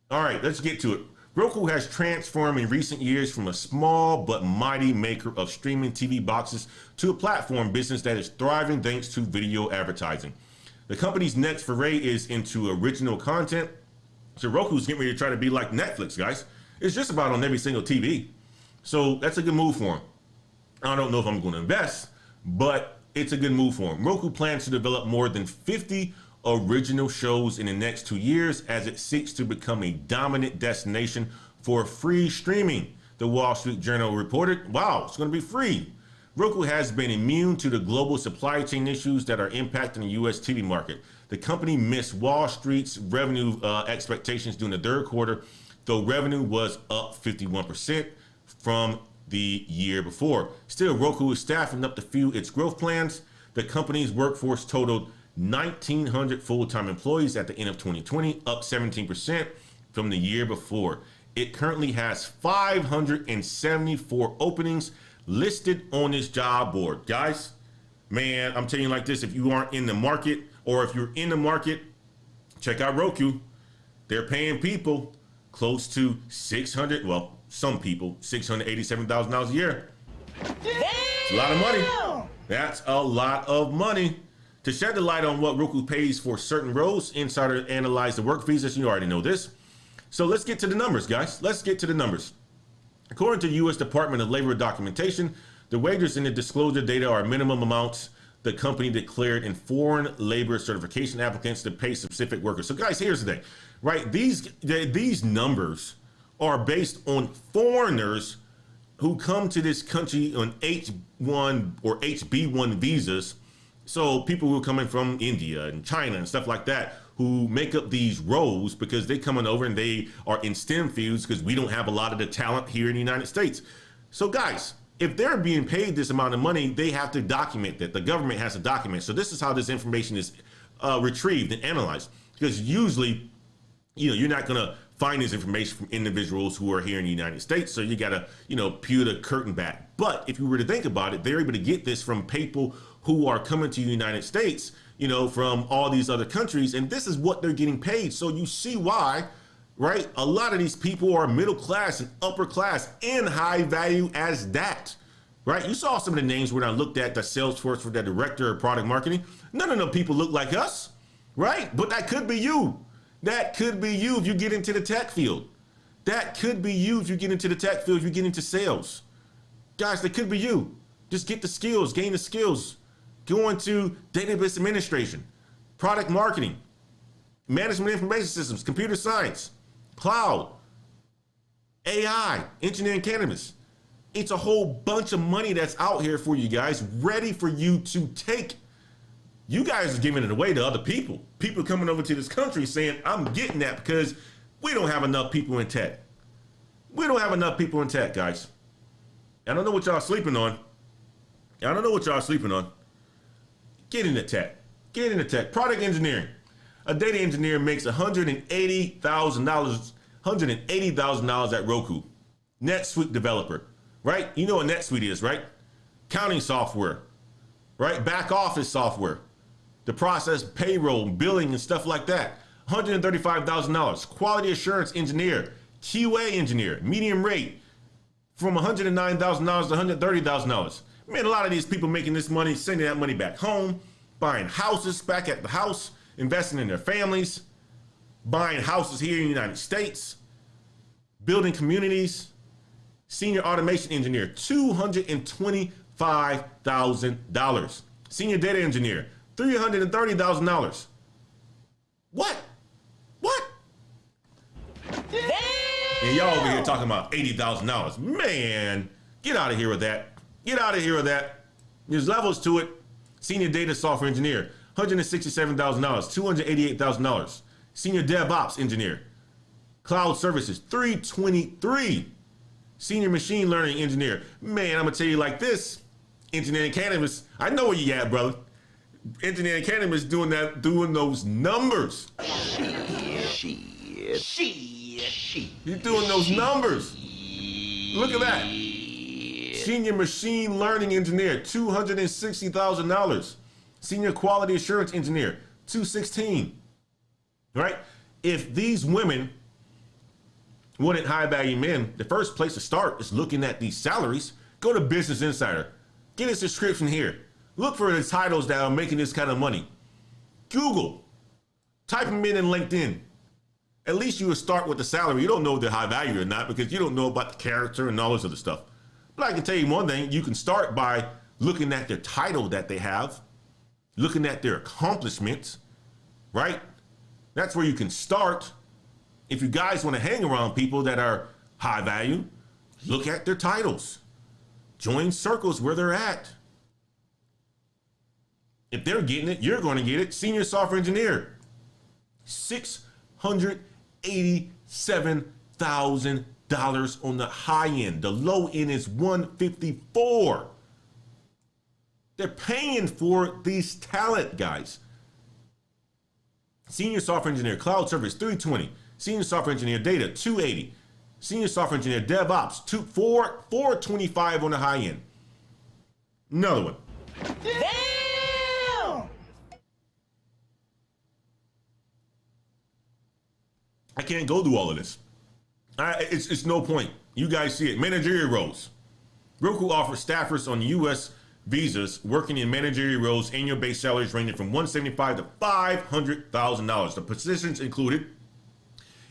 All right, let's get to it. Roku has transformed in recent years from a small but mighty maker of streaming TV boxes to a platform business that is thriving thanks to video advertising. The company's next foray is into original content. So Roku's getting ready to try to be like Netflix, guys. It's just about on every single TV. So that's a good move for him. I don't know if I'm going to invest, but it's a good move for him. Roku plans to develop more than 50 original shows in the next 2 years as it seeks to become a dominant destination for free streaming. The Wall Street Journal reported, wow, it's going to be free. Roku has been immune to the global supply chain issues that are impacting the U.S. TV market. The company missed Wall Street's revenue expectations during the third quarter, though revenue was up 51% from the year before. Still, Roku is staffing up to fuel its growth plans. The company's workforce totaled 1,900 full-time employees at the end of 2020, up 17% from the year before. It currently has 574 openings listed on its job board. Guys, man, I'm telling you like this, if you aren't in the market, or if you're in the market, check out Roku. They're paying people close to some people, $687,000 a year. It's a lot of money. That's a lot of money. To shed the light on what Roku pays for certain roles, Insider analyzed the work visas. You already know this. So let's get to the numbers, guys. Let's get to the numbers. According to U.S. Department of Labor documentation, the wages in the disclosure data are minimum amounts the company declared in foreign labor certification applicants to pay specific workers. So guys, here's the thing, right? These numbers are based on foreigners who come to this country on H1 or HB1 visas. So people who are coming from India and China and stuff like that, who make up these roles because they're coming over and they are in STEM fields because we don't have a lot of the talent here in the United States. So guys, if they're being paid this amount of money, they have to document that. The government has to document. So this is how this information is retrieved and analyzed. Because usually, you're not going to find this information from individuals who are here in the United States. So you got to, peel the curtain back. But if you were to think about it, they're able to get this from people who are coming to the United States, from all these other countries. And this is what they're getting paid. So you see why, right? A lot of these people are middle class and upper class and high value as that, right? You saw some of the names when I looked at the Salesforce for the director of product marketing. None of them people look like us, right? But that could be you. That could be you if you get into the tech field. That could be you if you get into the tech field, if you get into sales. Guys, that could be you. Just get the skills, gain the skills. Go into database administration, product marketing, management information systems, computer science, cloud, AI, engineering cannabis. It's a whole bunch of money that's out here for you guys, ready for you to take. You guys are giving it away to other people. People coming over to this country saying, I'm getting that because we don't have enough people in tech. We don't have enough people in tech, guys. I don't know what y'all sleeping on. I don't know what y'all sleeping on. Get into tech. Get into tech. Product engineering. A data engineer makes $180,000 at Roku. NetSuite developer, right? You know what NetSuite is, right? Accounting software, right? Back office software. To process payroll, billing, and stuff like that. $135,000. Quality assurance engineer. QA engineer. Medium rate. From $109,000 to $130,000. Man, a lot of these people making this money, sending that money back home, buying houses back at the house, investing in their families, buying houses here in the United States, building communities. Senior automation engineer, $225,000. Senior data engineer, $330,000. What? Damn! And y'all over here talking about $80,000. Man, get out of here with that. Get out of here with that. There's levels to it. Senior data software engineer, $167,000, $288,000. Senior DevOps engineer, cloud services, $323,000. Senior machine learning engineer. Man, I'm gonna tell you like this. Engineering cannabis, I know where you at, brother. Engineering cannabis doing those numbers. You're doing those numbers. Look at that. Senior machine learning engineer, $260,000. Senior quality assurance engineer, $216,000. Right? If these women wanted high value men, the first place to start is looking at these salaries. Go to Business Insider. Get a subscription here. Look for the titles that are making this kind of money. Google. Type them in LinkedIn. At least you will start with the salary. You don't know if they're high value or not because you don't know about the character and all this other stuff. But I can tell you one thing. You can start by looking at their title that they have, looking at their accomplishments, right? That's where you can start. If you guys want to hang around people that are high value, look at their titles. Join circles where they're at. If they're getting it, you're going to get it. Senior software engineer, $687,000 on the high end. The low end is $154,000. They're paying for these talent, guys. Senior software engineer, cloud service, $320,000. Senior software engineer, data, $280,000. Senior software engineer, DevOps, $425,000 on the high end. Another one. Damn! I can't go through all of this. It's no point. You guys see it. Managerial roles. Roku offers staffers on U.S. visas working in managerial roles, annual base salaries ranging from $175,000 to $500,000. The positions included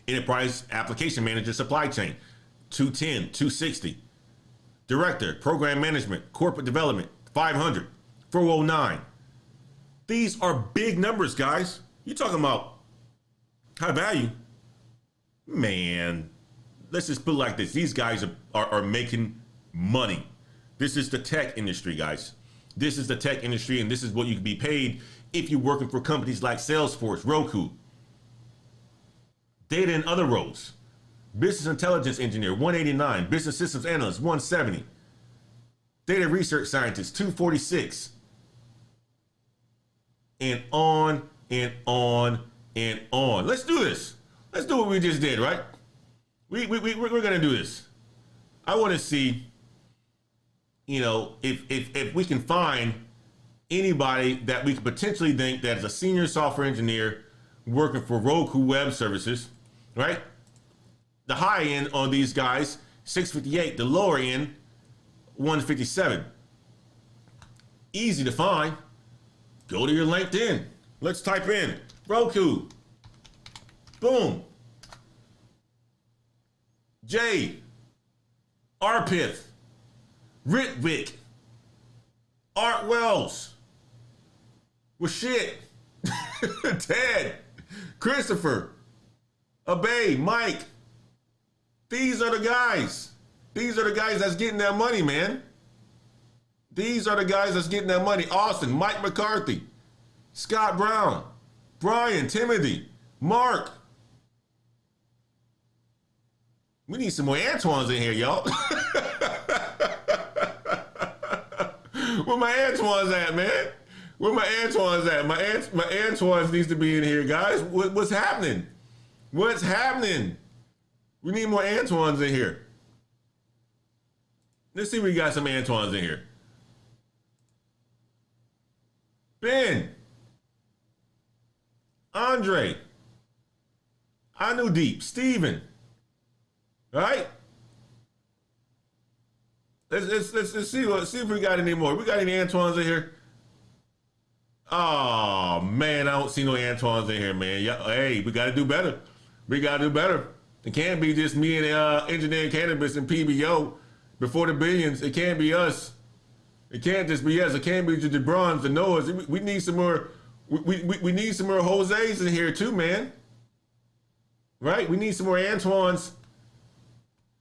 enterprise application manager, supply chain, 210, 260. Director, program management, corporate development, 500, 409. These are big numbers, guys. You're talking about high value. Man, let's just put it like this. These guys are making money. This is the tech industry, guys. This is the tech industry, and this is what you can be paid if you're working for companies like Salesforce, Roku, data and other roles. Business intelligence engineer, 189. Business systems analyst, 170. Data research scientist, 246. And on and on and on. Let's do this. Let's do what we just did, right? We're gonna do this. I want to see, if we can find anybody that we could potentially think that is a senior software engineer working for Roku Web Services, right? The high end on these guys, 658. The lower end, 157. Easy to find. Go to your LinkedIn. Let's type in Roku. Boom. Jay. Arpith. Ritwick. Art Wells. Rashid. Ted. Christopher. Abay. Mike. These are the guys. These are the guys that's getting that money, man. These are the guys that's getting that money. Austin, Mike McCarthy, Scott Brown, Brian, Timothy, Mark. We need some more Antoines in here, y'all. Where my Antoines at, man? Where my Antoines at? My Antoines needs to be in here, guys. What's happening? What's happening? We need more Antoines in here. Let's see if we got some Antoines in here. Ben. Andre. Anudeep. Steven. All right? Let's see if we got any more. We got any Antoines in here? Oh, man, I don't see no Antoines in here, man. Hey, we got to do better. We got to do better. It can't be just me and engineering cannabis and PBO before the billions. It can't be us. It can't just be us. It can't be just the Brons, the Noahs. We need some more. We need some more Jose's in here too, man. Right? We need some more Antoines.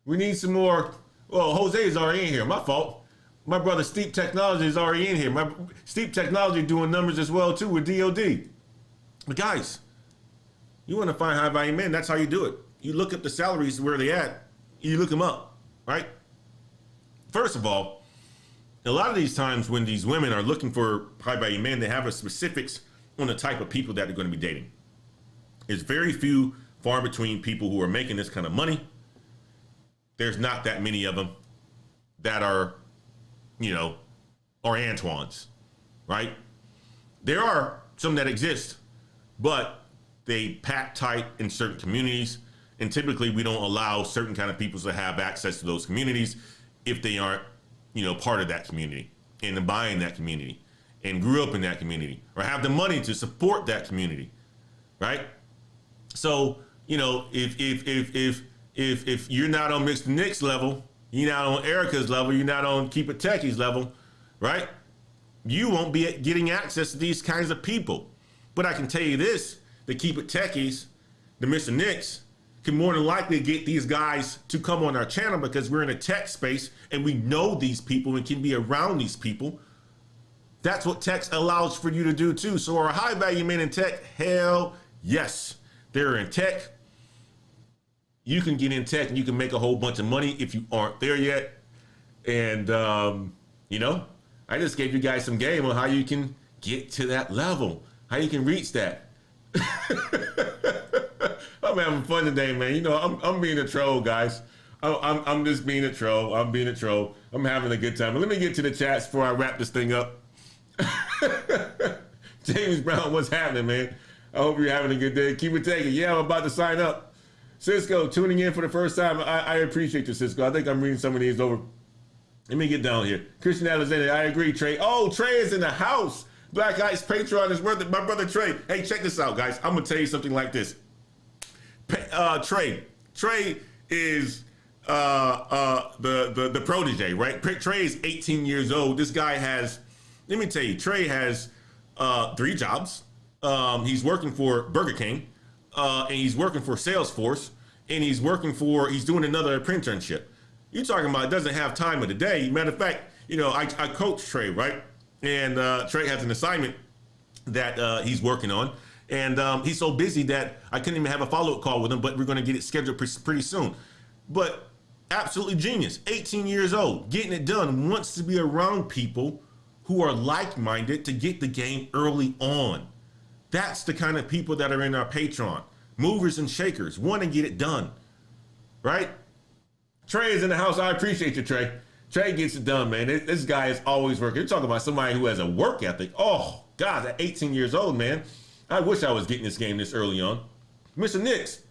We need some more. Well, Jose is already in here. My fault. My brother Steep Technology is already in here. My Steep Technology doing numbers as well too with DOD. But guys, you want to find high value men? That's how you do it. You look up the salaries where they at. You look them up, right? First of all, a lot of these times when these women are looking for high value men, they have a specifics on the type of people that they're going to be dating. It's very few, far between people who are making this kind of money. There's not that many of them that are, are Antoines, right? There are some that exist, but they pack tight in certain communities. And typically we don't allow certain kind of people to have access to those communities if they aren't, part of that community and buying that community and grew up in that community or have the money to support that community, right? So, if you're not on Mr. Nick's level, you're not on Erica's level, you're not on Keep It Techie's level, right? You won't be getting access to these kinds of people. But I can tell you this, the Keep It Techies, the Mr. Nicks, can more than likely get these guys to come on our channel because we're in a tech space and we know these people and can be around these people. That's what tech allows for you to do too. So are high value men in tech? Hell yes. They're in tech. You can get in tech and you can make a whole bunch of money if you aren't there yet. And, I just gave you guys some game on how you can get to that level, how you can reach that. I'm having fun today, man. I'm being a troll, guys. I'm just being a troll. I'm being a troll. I'm having a good time. But let me get to the chats before I wrap this thing up. James Brown, what's happening, man? I hope you're having a good day. Keep it taking. Yeah, I'm about to sign up. Cisco, tuning in for the first time. I appreciate you, Cisco. I think I'm reading some of these over. Let me get down here. Christian Alexander, I agree, Trey. Oh, Trey is in the house. Black Ice Patreon is worth it. My brother Trey. Hey, check this out, guys. I'm going to tell you something like this. Trey is the protege, right? Trey is 18 years old. This guy has, let me tell you, Trey has 3 jobs. He's working for Burger King, and he's working for Salesforce, and he's doing another apprenticeship. You're talking about doesn't have time of the day. Matter of fact, I coach Trey, right? And Trey has an assignment that he's working on. And he's so busy that I couldn't even have a follow-up call with him, but we're going to get it scheduled pretty soon. But absolutely genius, 18 years old, getting it done, wants to be around people who are like-minded to get the game early on. That's the kind of people that are in our Patreon. Movers and shakers, want to get it done, right? Trey is in the house. I appreciate you, Trey. Trey gets it done, man. This guy is always working. You're talking about somebody who has a work ethic. Oh, God, at 18 years old, man. I wish I was getting this game this early on. Mr. Nix.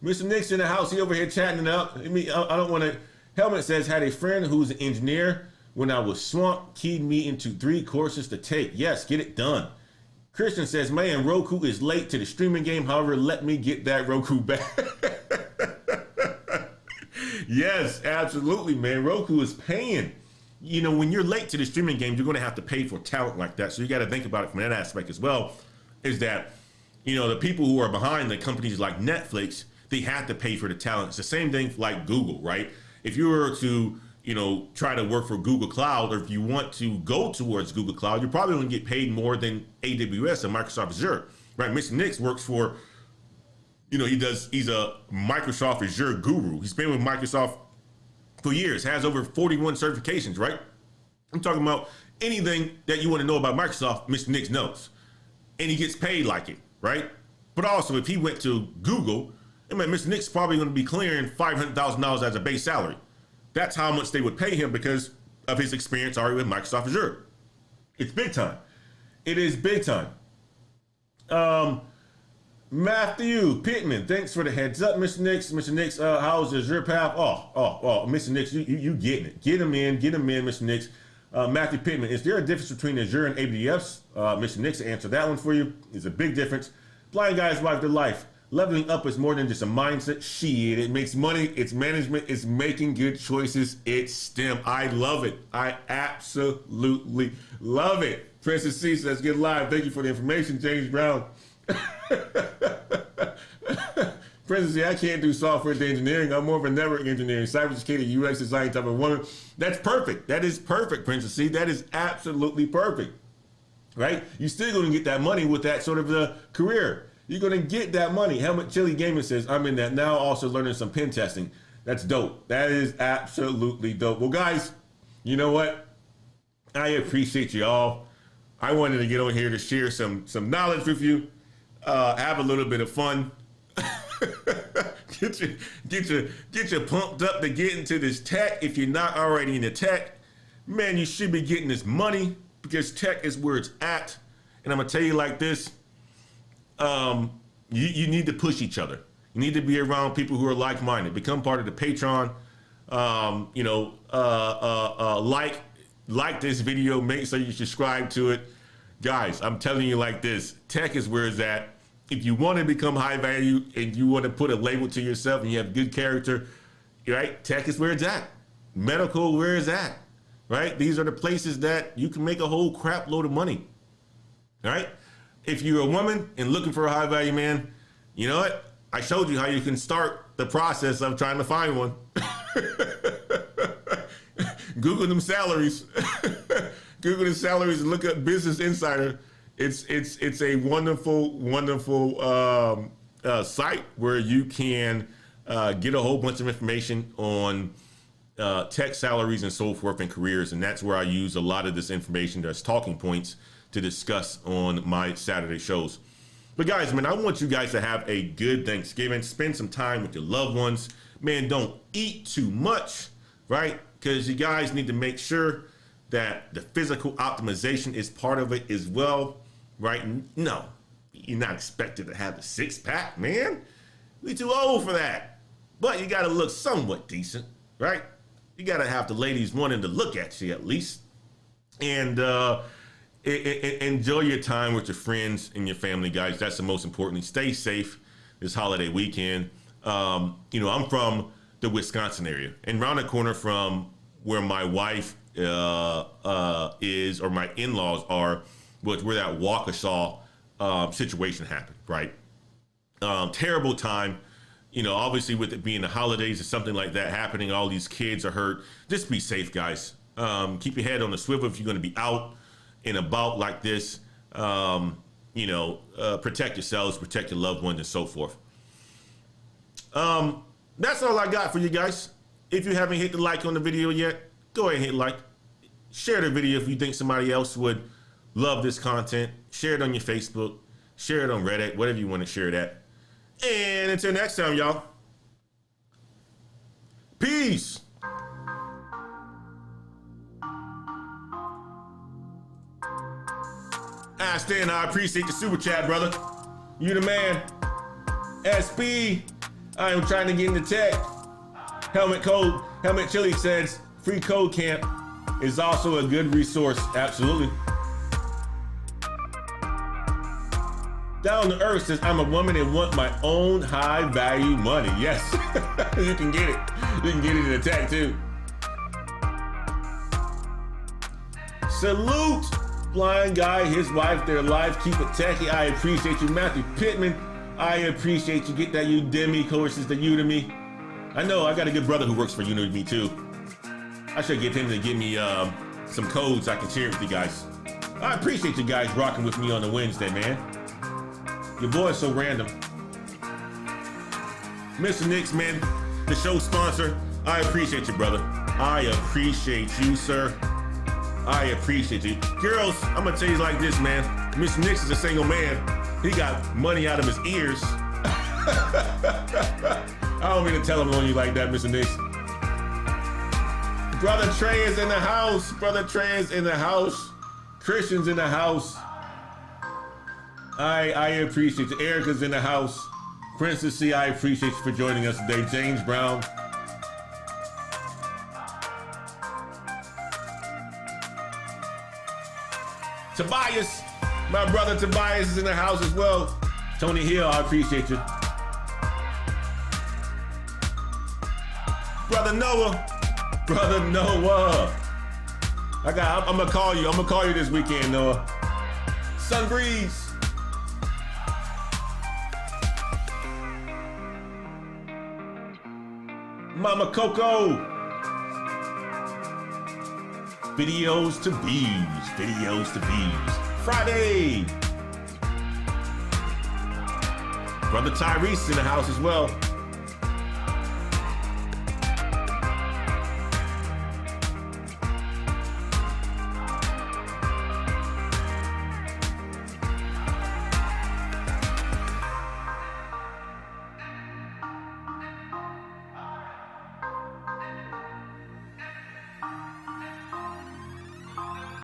Mr. Nix in the house. He over here chatting it up. I don't want to. Helmet says, had a friend who's an engineer. When I was swamped, keyed me into 3 courses to take. Yes, get it done. Christian says, man, Roku is late to the streaming game. However, let me get that Roku back. Yes, absolutely, man. Roku is paying. When you're late to the streaming game, you're going to have to pay for talent like that. So you got to think about it from that aspect as well, is that, the people who are behind the companies like Netflix, they have to pay for the talent. It's the same thing like Google, right? If you were to, try to work for Google Cloud, or if you want to go towards Google Cloud, you're probably going to get paid more than AWS and Microsoft Azure, right? Mr. Nix works for, he's a Microsoft Azure guru. He's been with Microsoft for years, has over 41 certifications, right? I'm talking about anything that you want to know about Microsoft, Mr. Nix knows. And he gets paid like it, right? But also, if he went to Google, Mr. Nix is probably going to be clearing $500,000 as a base salary. That's how much they would pay him because of his experience already with Microsoft Azure. It's big time. It is big time. Matthew Pittman, thanks for the heads up, Mr. Nix. Mr. Nix, how's Azure path? Oh, Mr. Nix, you getting it. Get him in, Mr. Nix. Matthew Pittman, is there a difference between Azure and AWS? Mr. Nix, answer that one for you. It's a big difference. Blind guys live their life. Leveling up is more than just a mindset. Shit, it makes money. It's management. It's making good choices. It's STEM. I love it. I absolutely love it. Princess C says, get live. Thank you for the information, James Brown. Princess C, I can't do software engineering. I'm more of a network engineering, cybersecurity, UX design type of woman. That's perfect. That is perfect, Princess C. That is absolutely perfect. Right? You're still going to get that money with that sort of the career. You're going to get that money. Helmet Chili Gaming says, I'm in that now, also learning some pen testing. That's dope. That is absolutely dope. Well, guys, you know what? I appreciate you all. I wanted to get on here to share some knowledge with you, have a little bit of fun, get you pumped up to get into this tech. If you're not already in the tech, man, you should be getting this money because tech is where it's at. And I'm gonna tell you like this. You need to push each other. You need to be around people who are like-minded. Become part of the Patreon. Like this video. Make sure you subscribe to it. Guys, I'm telling you like this. Tech is where it's at. If you want to become high value and you want to put a label to yourself and you have good character, right? Tech is where it's at. Medical, where it's at, right? These are the places that you can make a whole crap load of money, all right? If you're a woman and looking for a high value man, you know what? I showed you how you can start the process of trying to find one. Google them salaries. Google the salaries and look up Business Insider. It's a wonderful site where you can get a whole bunch of information on tech salaries and so forth and careers. And that's where I use a lot of this information as talking points to discuss on my Saturday shows. But guys, man, I want you guys to have a good Thanksgiving. Spend some time with your loved ones. Man, don't eat too much, right? Because you guys need to make sure that the physical optimization is part of it as well, right? No, you're not expected to have a six-pack, man. We too old for that. But you got to look somewhat decent, right? You got to have the ladies wanting to look at you at least. And enjoy your time with your friends and your family, guys. That's the most important. Stay safe this holiday weekend. I'm from the Wisconsin area, and round the corner from where my wife is, or my in-laws are, was where that Waukesha situation happened, right? Terrible time. You know, obviously with it being the holidays or something like that happening, all these kids are hurt. Just be safe, guys. Keep your head on the swivel if you're going to be out and about like this. You know, protect yourselves, protect your loved ones, and so forth. That's all I got for you guys. If you haven't hit the like on the video yet, go ahead and hit like. Share the video if you think somebody else would love this content. Share it on your Facebook. Share it on Reddit, whatever you want to share it at. And until next time, y'all. Peace. Stan, I appreciate the super chat, brother. You the man. SB, I am trying to get into tech. Helmet Chili says, free code camp is also a good resource. Absolutely. Down to Earth says, I'm a woman and want my own high value money. Yes, you can get it. You can get it in the tech too. Salute. Blind guy, his wife, their life, keep it techie. I appreciate you. Matthew Pittman, I appreciate you. Get that Udemy courses, the Udemy. I know I got a good brother who works for Udemy too. I should get him to give me some codes I can share with you guys. I appreciate you guys rocking with me on the Wednesday, man. Your boy's so random. Mr. Nix, man, the show sponsor. I appreciate you, brother. I appreciate you, sir. I appreciate you. Girls, I'm gonna tell you like this, man. Mr. Nix is a single man. He got money out of his ears. I don't mean to tell him on you like that, Mr. Nix. Brother Trey is in the house. Brother Trey is in the house. Christian's in the house. I appreciate you. Erica's in the house. Princess C, I appreciate you for joining us today. James Brown. Tobias, my brother Tobias is in the house as well. Tony Hill, I appreciate you. Brother Noah. I'm gonna call you. I'm gonna call you this weekend, Noah. Sun Breeze. Mama Coco. Videos to views. Videos to views. Friday. Brother Tyrese in the house as well.